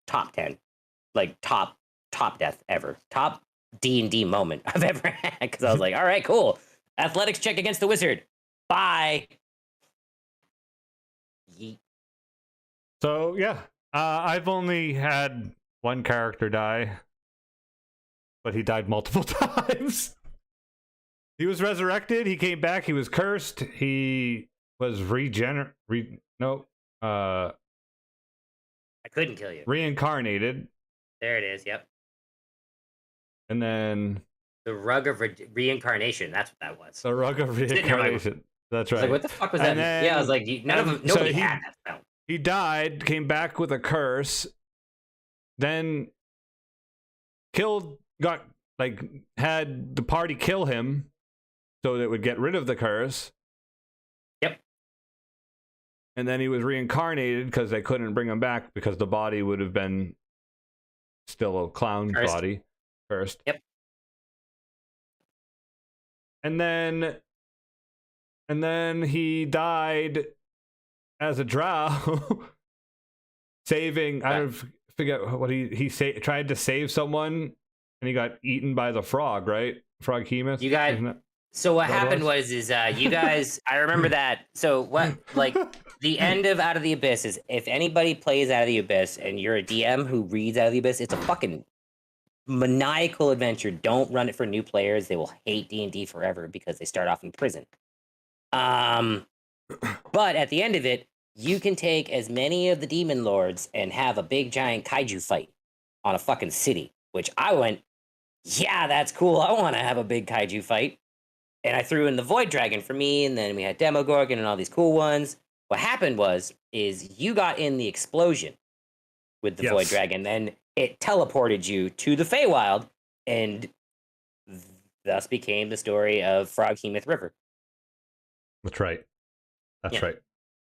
Top 10. Like, top death ever. Top D&D moment I've ever had. Because I was like, all right, cool. Athletics check against the wizard. Bye. Yeet. So, yeah. I've only had one character die. But he died multiple times. He was resurrected. He came back. He was cursed. He was I I couldn't kill you. Reincarnated. There it is. Yep. And then The rug of reincarnation. That's what that was. the rug of reincarnation. That's right. I was like, what the fuck was that? Then, yeah, I was like, nobody had that spell. He died, came back with a curse, then had the party kill him so that it would get rid of the curse. Yep. And then he was reincarnated because they couldn't bring him back because the body would have been still a clown body. Cursed. Yep. And then he died as a drow, saving. I don't forget what he tried to save someone, and he got eaten by the frog. Right, frog Hemoth. You got. So what happened was you guys. I remember that. So what, like, the end of Out of the Abyss is if anybody plays Out of the Abyss and you're a DM who reads Out of the Abyss, it's a fucking maniacal adventure. Don't run it for new players; they will hate D&D forever because they start off in prison. But at the end of it, you can take as many of the demon lords and have a big giant kaiju fight on a fucking city. Which I went, yeah, that's cool. I want to have a big kaiju fight. And I threw in the Void Dragon for me, and then we had Demogorgon and all these cool ones. What happened is you got in the explosion with the Void Dragon, and it teleported you to the Feywild, and thus became the story of Frog Hemoth River. That's right. That's right.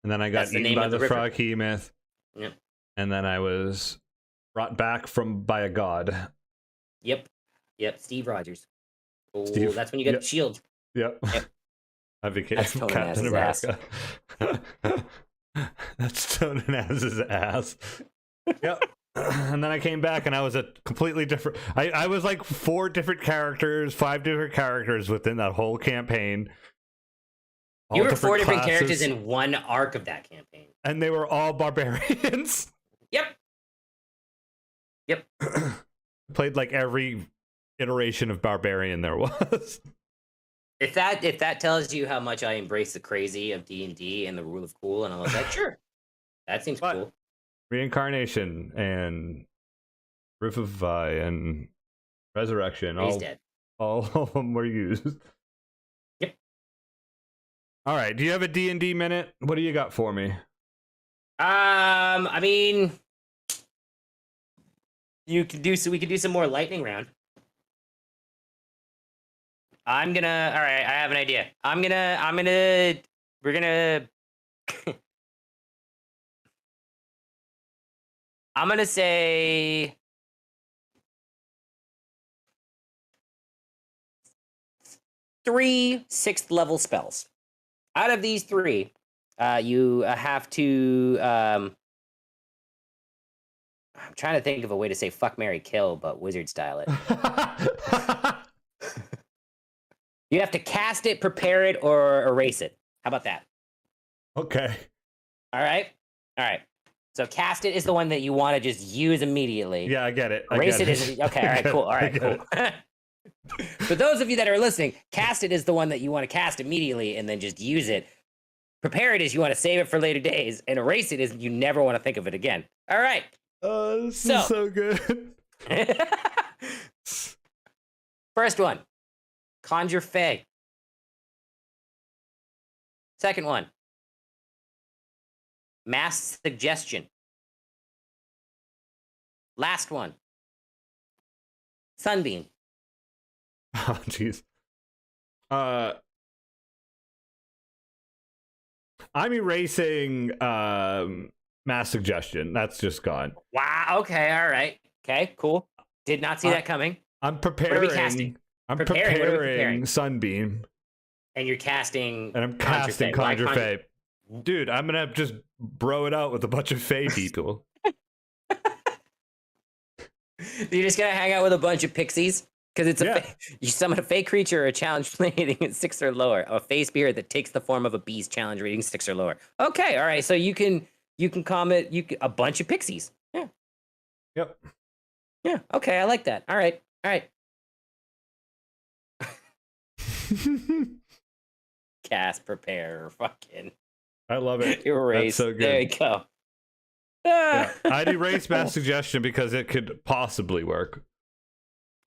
And then I got eaten by the Frog Hemoth. Yep. And then I was brought back by a god. Yep. Steve Rogers. Oh, that's when you got the shield. Yep. I became Captain America. That's Tony Naz's ass. Yep. And then I came back and I was a completely different. I was like 5 different characters within that whole campaign. You were 4 different characters in one arc of that campaign. And they were all barbarians. Yep. Played like every iteration of barbarian there was. If that tells you how much I embrace the crazy of D&D and the rule of cool, and I was like, sure, that seems cool. Reincarnation and Revivify and Resurrection. He's dead. All of them were used. Yep. All right. Do you have a D&D minute? What do you got for me? I mean, we could do some more lightning round. All right, I have an idea. We're gonna I'm gonna say 3 6th level spells. Out of these 3, you have to I'm trying to think of a way to say fuck, marry, kill, but wizard style it. You have to cast it, prepare it, or erase it. How about that? Okay. All right. So cast it is the one that you want to just use immediately. Yeah, I get it. Erase it is okay. All right, cool. All right, cool. For those of you that are listening, cast it is the one that you want to cast immediately and then just use it. Prepare it is you want to save it for later days, and erase it is you never want to think of it again. All right. This is so good. First one. Conjure Fae. Second one. Mass Suggestion. Last one. Sunbeam. Oh, jeez. I'm erasing Mass Suggestion. That's just gone. Wow. Okay. All right. Okay. Cool. Did not see that coming. I'm preparing. What are we casting? I'm preparing Sunbeam. And you're casting. And I'm casting Conjure Fae. Dude, I'm gonna just bro it out with a bunch of Fae people. You're just gonna hang out with a bunch of pixies? Because it's you summon a Fae creature or a challenge rating at 6 or lower. A Fae spirit that takes the form of a beast, challenge rating 6 or lower. Okay, all right. So you can comment a bunch of pixies. Yeah. Yep. Yeah. Okay, I like that. All right. Cast, prepare, fucking. I love it. Erase. That's so good. There you go. Yeah, I'd erase mass suggestion because it could possibly work.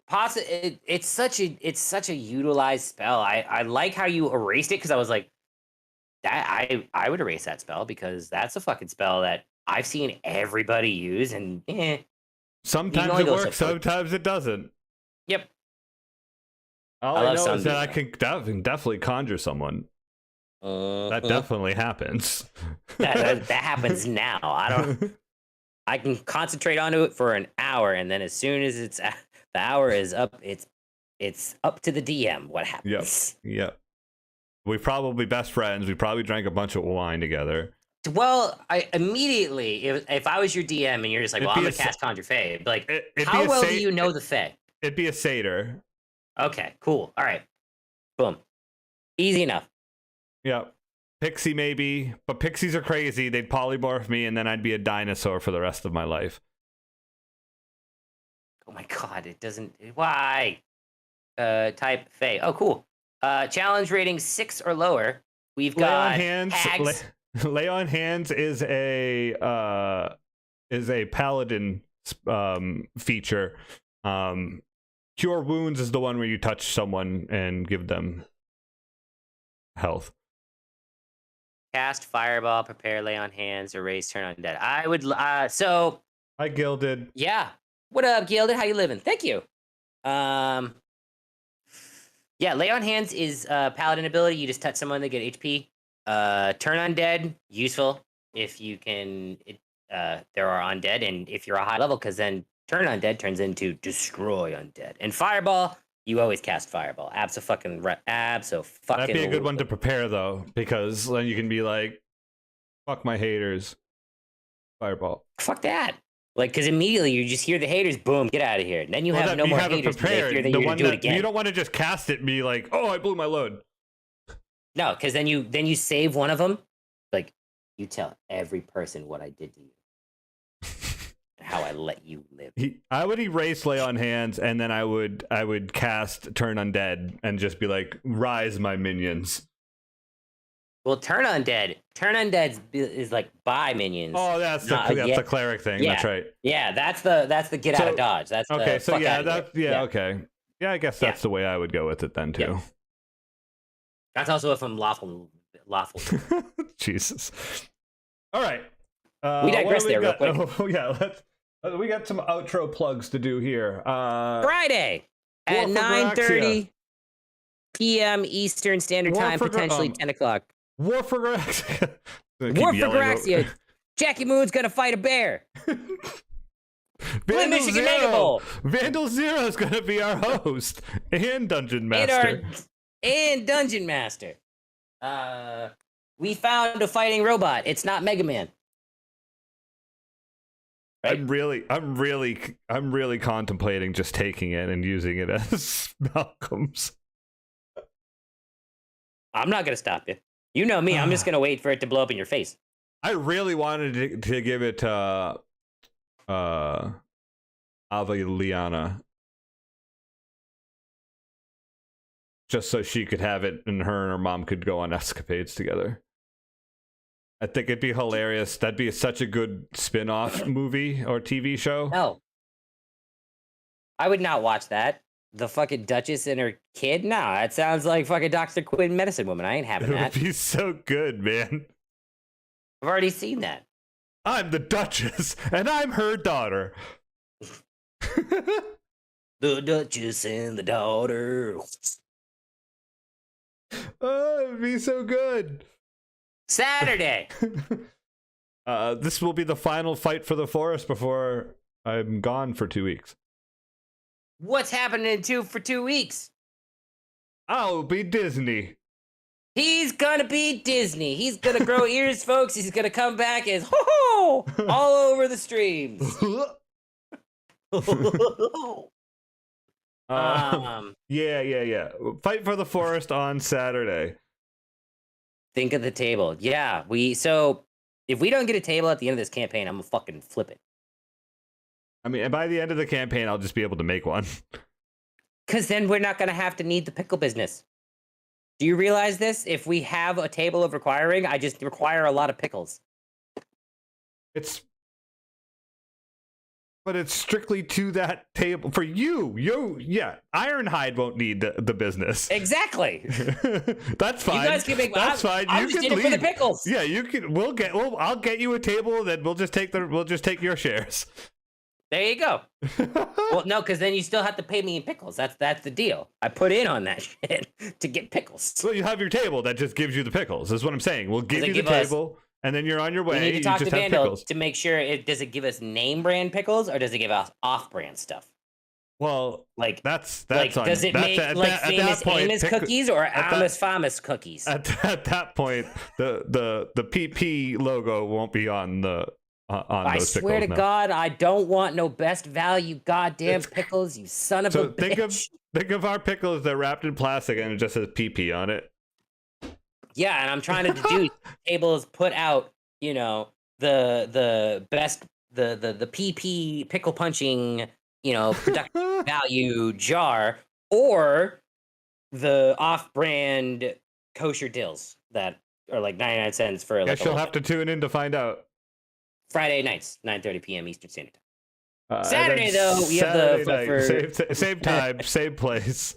It's such a utilized spell. I like how you erased it because I was like, that I would erase that spell because that's a fucking spell that I've seen everybody use, and sometimes it works, sometimes it doesn't. Yep. All I know is that I can definitely conjure someone. That definitely happens. that happens now. I can concentrate onto it for an hour, and then as soon as the hour is up, it's up to the DM what happens. Yep. We're probably best friends. We probably drank a bunch of wine together. Well, I immediately, if I was your DM and you're just like, well, I'm gonna cast Conjure Fae, like, how well do you know the Fae? It'd be a satyr. Okay, cool. All right, boom, easy enough. Yeah, pixie maybe, but pixies are crazy. They'd polymorph me, and then I'd be a dinosaur for the rest of my life. Oh my god, it doesn't. Why? Type Fae. Oh, cool. Challenge rating 6 or lower. We've got hags. Lay on hands is a paladin feature. Cure wounds is the one where you touch someone and give them health. Cast fireball, prepare lay on hands, erase turn undead. I would Hi, Gilded. Yeah. What up, Gilded? How you living? Thank you. Yeah, lay on hands is paladin ability. You just touch someone, they get HP. Turn undead, useful if you can. There are undead, and if you're a high level, because then turn undead turns into destroy undead. And fireball, you always cast fireball. That'd be a good one to prepare though, because then you can be like, "Fuck my haters." Fireball. Fuck that. Like, because immediately you just hear the haters, boom, get out of here. And then you have no more haters. Prepared. They fear that do it again. You don't want to just cast it and be like, oh, I blew my load. No, because then you save one of them. Like, you tell every person what I did to you. How I let you live. I would erase lay on hands, and then I would cast turn undead and just be like, rise my minions. Well, turn undead is like buy minions. Oh, that's the cleric thing. Yeah. That's right. Yeah, that's the get out of dodge. That's okay. So okay. Yeah, I guess that's the way I would go with it then too. Yeah. That's also if I'm lawful. Jesus. All right. We digress there real quick. Oh, yeah, we got some outro plugs to do here. Friday at 9:30 p.m. Eastern Standard Time, potentially 10 o'clock. War for Graxia. War for Graxia. Jackie Moon's gonna fight a bear. Vandal Zero is gonna be our host and Dungeon Master. And Dungeon Master. We found a fighting robot. It's not Mega Man. Right? I'm really contemplating just taking it and using it as Malcolm's. I'm not gonna stop you. You know me. I'm just gonna wait for it to blow up in your face. I really wanted to give it to Aveliana, just so she could have it, and her mom could go on escapades together. I think it'd be hilarious. That'd be such a good spin-off movie or TV show. No, I would not watch that. The fucking Duchess and her kid? No, that sounds like fucking Dr. Quinn Medicine Woman. I ain't having that. It would be so good, man. I've already seen that. I'm the Duchess, and I'm her daughter. The Duchess and the daughter. Oh, it'd be so good. Saturday. This will be the final fight for the forest before I'm gone for 2 weeks. What's happening for 2 weeks? I'll be Disney. He's gonna be Disney. He's gonna grow ears, folks. He's gonna come back as ho all over the streams. Yeah. Fight for the forest on Saturday. Think of the table. Yeah, so if we don't get a table at the end of this campaign, I'm gonna fucking flip it. I mean, and by the end of the campaign, I'll just be able to make one. Because then we're not gonna have to need the pickle business. Do you realize this? If we have a table of requiring, I just require a lot of pickles. It's But it's strictly to that table for you. Yeah. Ironhide won't need the business. Exactly. That's fine. You guys can make. That's fine. I'm You just can in it for the leave. pickles. Yeah, you can. I'll get you a table. Then we'll just take your shares. There you go. Well, no, because then you still have to pay me in pickles. That's the deal. I put in on that shit to get pickles. Well, you have your table that just gives you the pickles. Is what I'm saying. We'll give you the table. And then you're on your way. We need to talk to Vandal pickles. to make sure does it give us name brand pickles or does it give us off brand stuff? Well, like that's like on, does it make famous Amos cookies or Amos Famous cookies? At that point, the PP logo won't be on the on those pickles. I swear to God, I don't want no best value goddamn pickles, you son of a bitch. Think of our pickles. They're wrapped in plastic and it just says PP on it. Yeah, and I'm trying to deduce tables put out, the best the PP pickle punching, production value jar or the off-brand kosher dills that are like 99 cents for like. Guess you'll have to tune in to find out. Friday nights, 9:30 p.m. Eastern Standard Time. Saturday though, we have the same time, same place.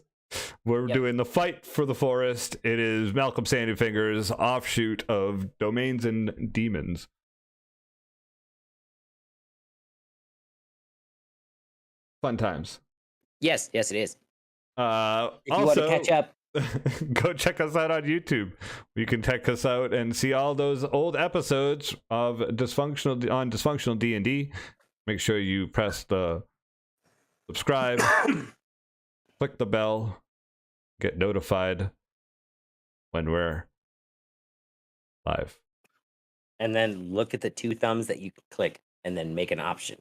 We're doing the Fight for the Forest. It is Malcolm Sandyfinger's offshoot of Domains and Demons. Fun times. Yes, it is. If you want to catch up, go check us out on YouTube. You can check us out and see all those old episodes of Dysfunctional D&D. Make sure you press the subscribe. Click the bell, get notified when we're live. And then look at the 2 thumbs that you can click and then make an option.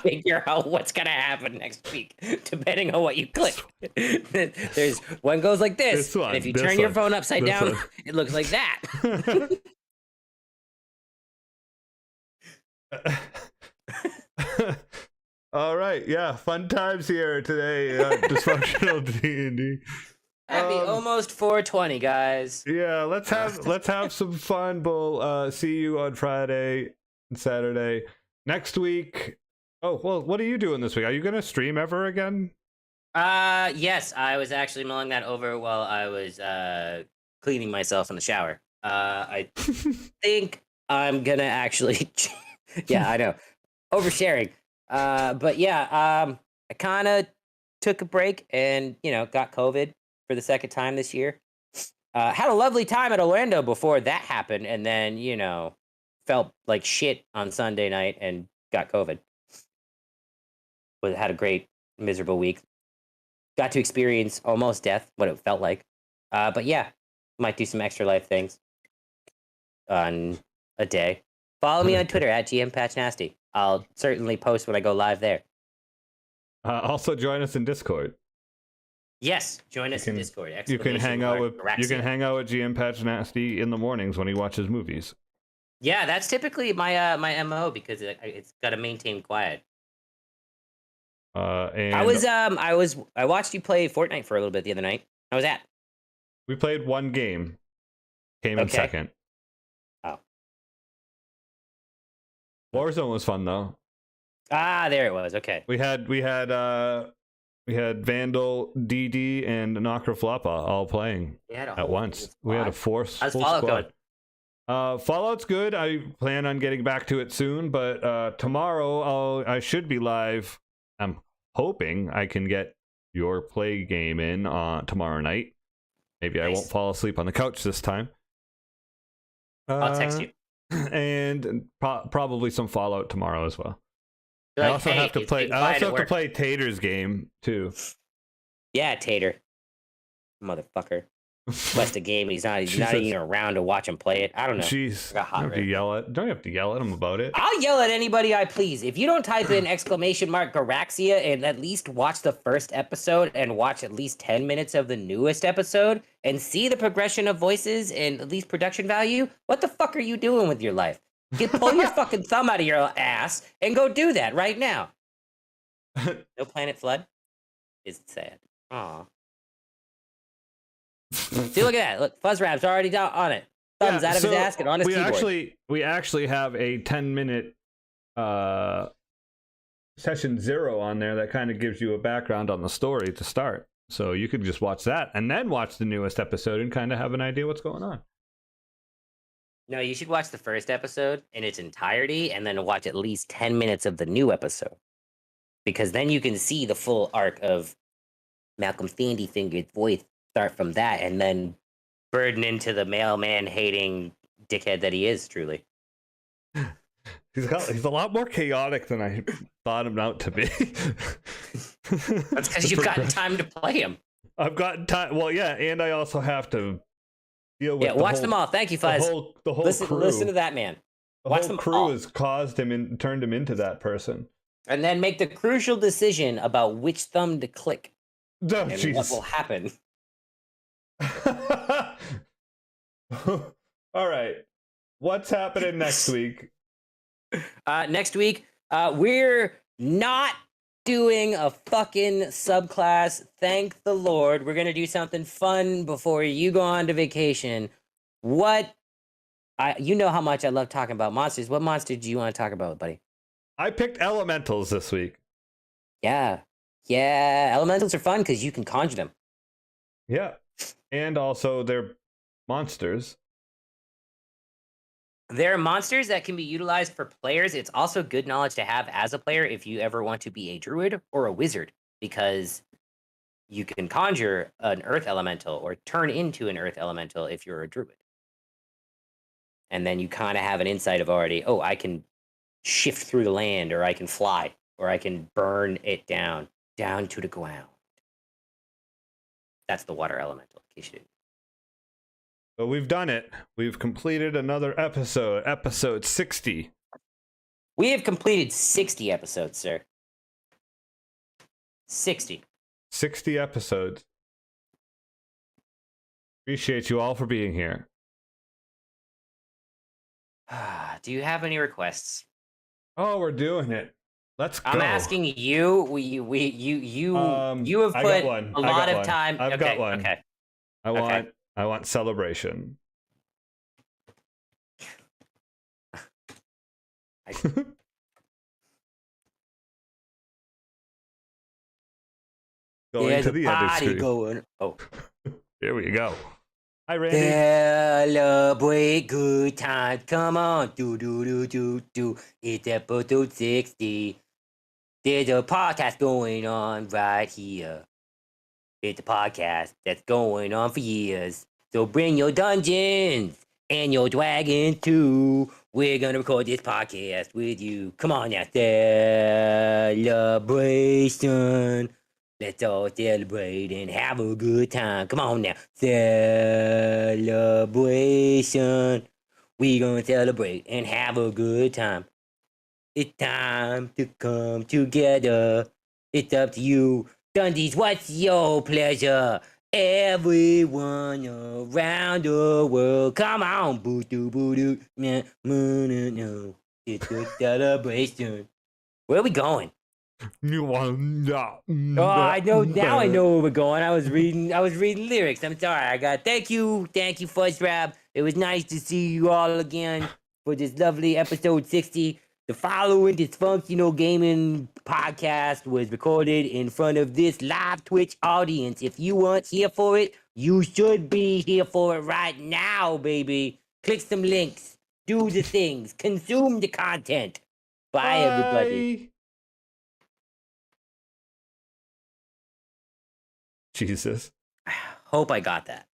Figure out what's going to happen next week, depending on what you click. There's one goes like this. And if you turn your phone upside down, it looks like that. All right, yeah, fun times here today. Dysfunctional D&D. Happy almost 420, guys. Yeah, let's have some fun. We'll see you on Friday and Saturday next week. Oh well, what are you doing this week? Are you gonna stream ever again? Yes, I was actually mulling that over while I was cleaning myself in the shower. I think I'm gonna actually. Yeah, I know, oversharing. But yeah, I kind of took a break and, got COVID for the second time this year. Had a lovely time at Orlando before that happened. And then, felt like shit on Sunday night and got COVID. But had a great, miserable week. Got to experience almost death, what it felt like. But yeah, might do some extra life things on a day. Follow me on Twitter at GMPatchNasty. I'll certainly post when I go live there. Also, join us in Discord. Yes, join us in Discord. You can hang out with GM Patch Nasty in the mornings when he watches movies. Yeah, that's typically my my MO because it's got to maintain quiet. And I watched you play Fortnite for a little bit the other night. How was that? We played one game. Came in second. Warzone was fun though. Ah, there it was. Okay. We had Vandal, DD, and Nakraflapa all playing at once. We had a full Fallout squad. Fallout's good. I plan on getting back to it soon, but tomorrow I should be live. I'm hoping I can get your play game in tomorrow night. Maybe nice. I won't fall asleep on the couch this time. I'll text you. And probably some Fallout tomorrow as well. Like, I also have to play. I also have to play Tater's game too. Yeah, Tater, motherfucker. West a game. He's not even around to watch him play it. I don't know. Jeez, don't you have to yell at him about it? I'll yell at anybody I please. If you don't type in !Garaxia and at least watch the first episode and watch at least 10 minutes of the newest episode and see the progression of voices and at least production value, what the fuck are you doing with your life? Pull your fucking thumb out of your ass and go do that right now. No Planet Flood? Is sad. Aw. See, look at that. Look, Fuzzrap's already down on it. Thumbs out of his ass and on his keyboard. We actually have a 10-minute session 0 on there that kind of gives you a background on the story to start. So you could just watch that and then watch the newest episode and kind of have an idea what's going on. No, you should watch the first episode in its entirety and then watch at least 10 minutes of the new episode. Because then you can see the full arc of Malcolm Sandy Finger's voice start from that and then burden into the mailman hating dickhead that he is, truly. He's a lot more chaotic than I thought him out to be. That's because you've gotten time to play him. I've gotten time. Well, yeah, and I also have to deal with. Yeah, watch them all. Thank you, Fuzz. The whole listen, crew. Listen to that man. Watch the whole crew has caused him and turned him into that person. And then make the crucial decision about which thumb to click. Oh, and geez. what will happen. All right. What's happening next week? Next week, we're not doing a fucking subclass. Thank the Lord. We're gonna do something fun before you go on to vacation. You know how much I love talking about monsters. What monster do you want to talk about, buddy? I picked elementals this week. Yeah. Elementals are fun because you can conjure them. Yeah, and also they're monsters. They're monsters that can be utilized for players. It's also good knowledge to have as a player if you ever want to be a druid or a wizard, because you can conjure an earth elemental or turn into an earth elemental if you're a druid. And then you kind of have an insight of already, I can shift through the land, or I can fly, or I can burn it down to the ground. That's the water elemental, in case you didn't. But we've done it. We've completed another episode 60. We have completed 60 episodes, sir. 60 episodes. Appreciate you all for being here. Do you have any requests? Oh, we're doing it. Let's go. I'm asking you. You have put a lot of time. I've got one. Okay. I want celebration. Going to the other screen. Going. Oh, here we go. Hi, Randy. Celebrate good times. Come on, do. It's episode 60. There's a podcast going on right here. It's a podcast that's going on for years. So bring your dungeons and your dragons too. We're gonna record this podcast with you. Come on now, celebration. Let's all celebrate and have a good time. Come on now, celebration. We're gonna celebrate and have a good time. It's time to come together. It's up to you. Dundies, what's your pleasure? Everyone around the world, come on, boo-doo, no, it's a celebration. Where are we going? Oh, I know now. I know where we're going. I was reading lyrics. I'm sorry. Thank you, Fuzz Rab. It was nice to see you all again for this lovely episode 60. The following dysfunctional gaming podcast was recorded in front of this live Twitch audience. If you weren't here for it, you should be here for it right now, baby. Click some links, do the things, consume the content. Bye. Everybody. Jesus. Hope I got that.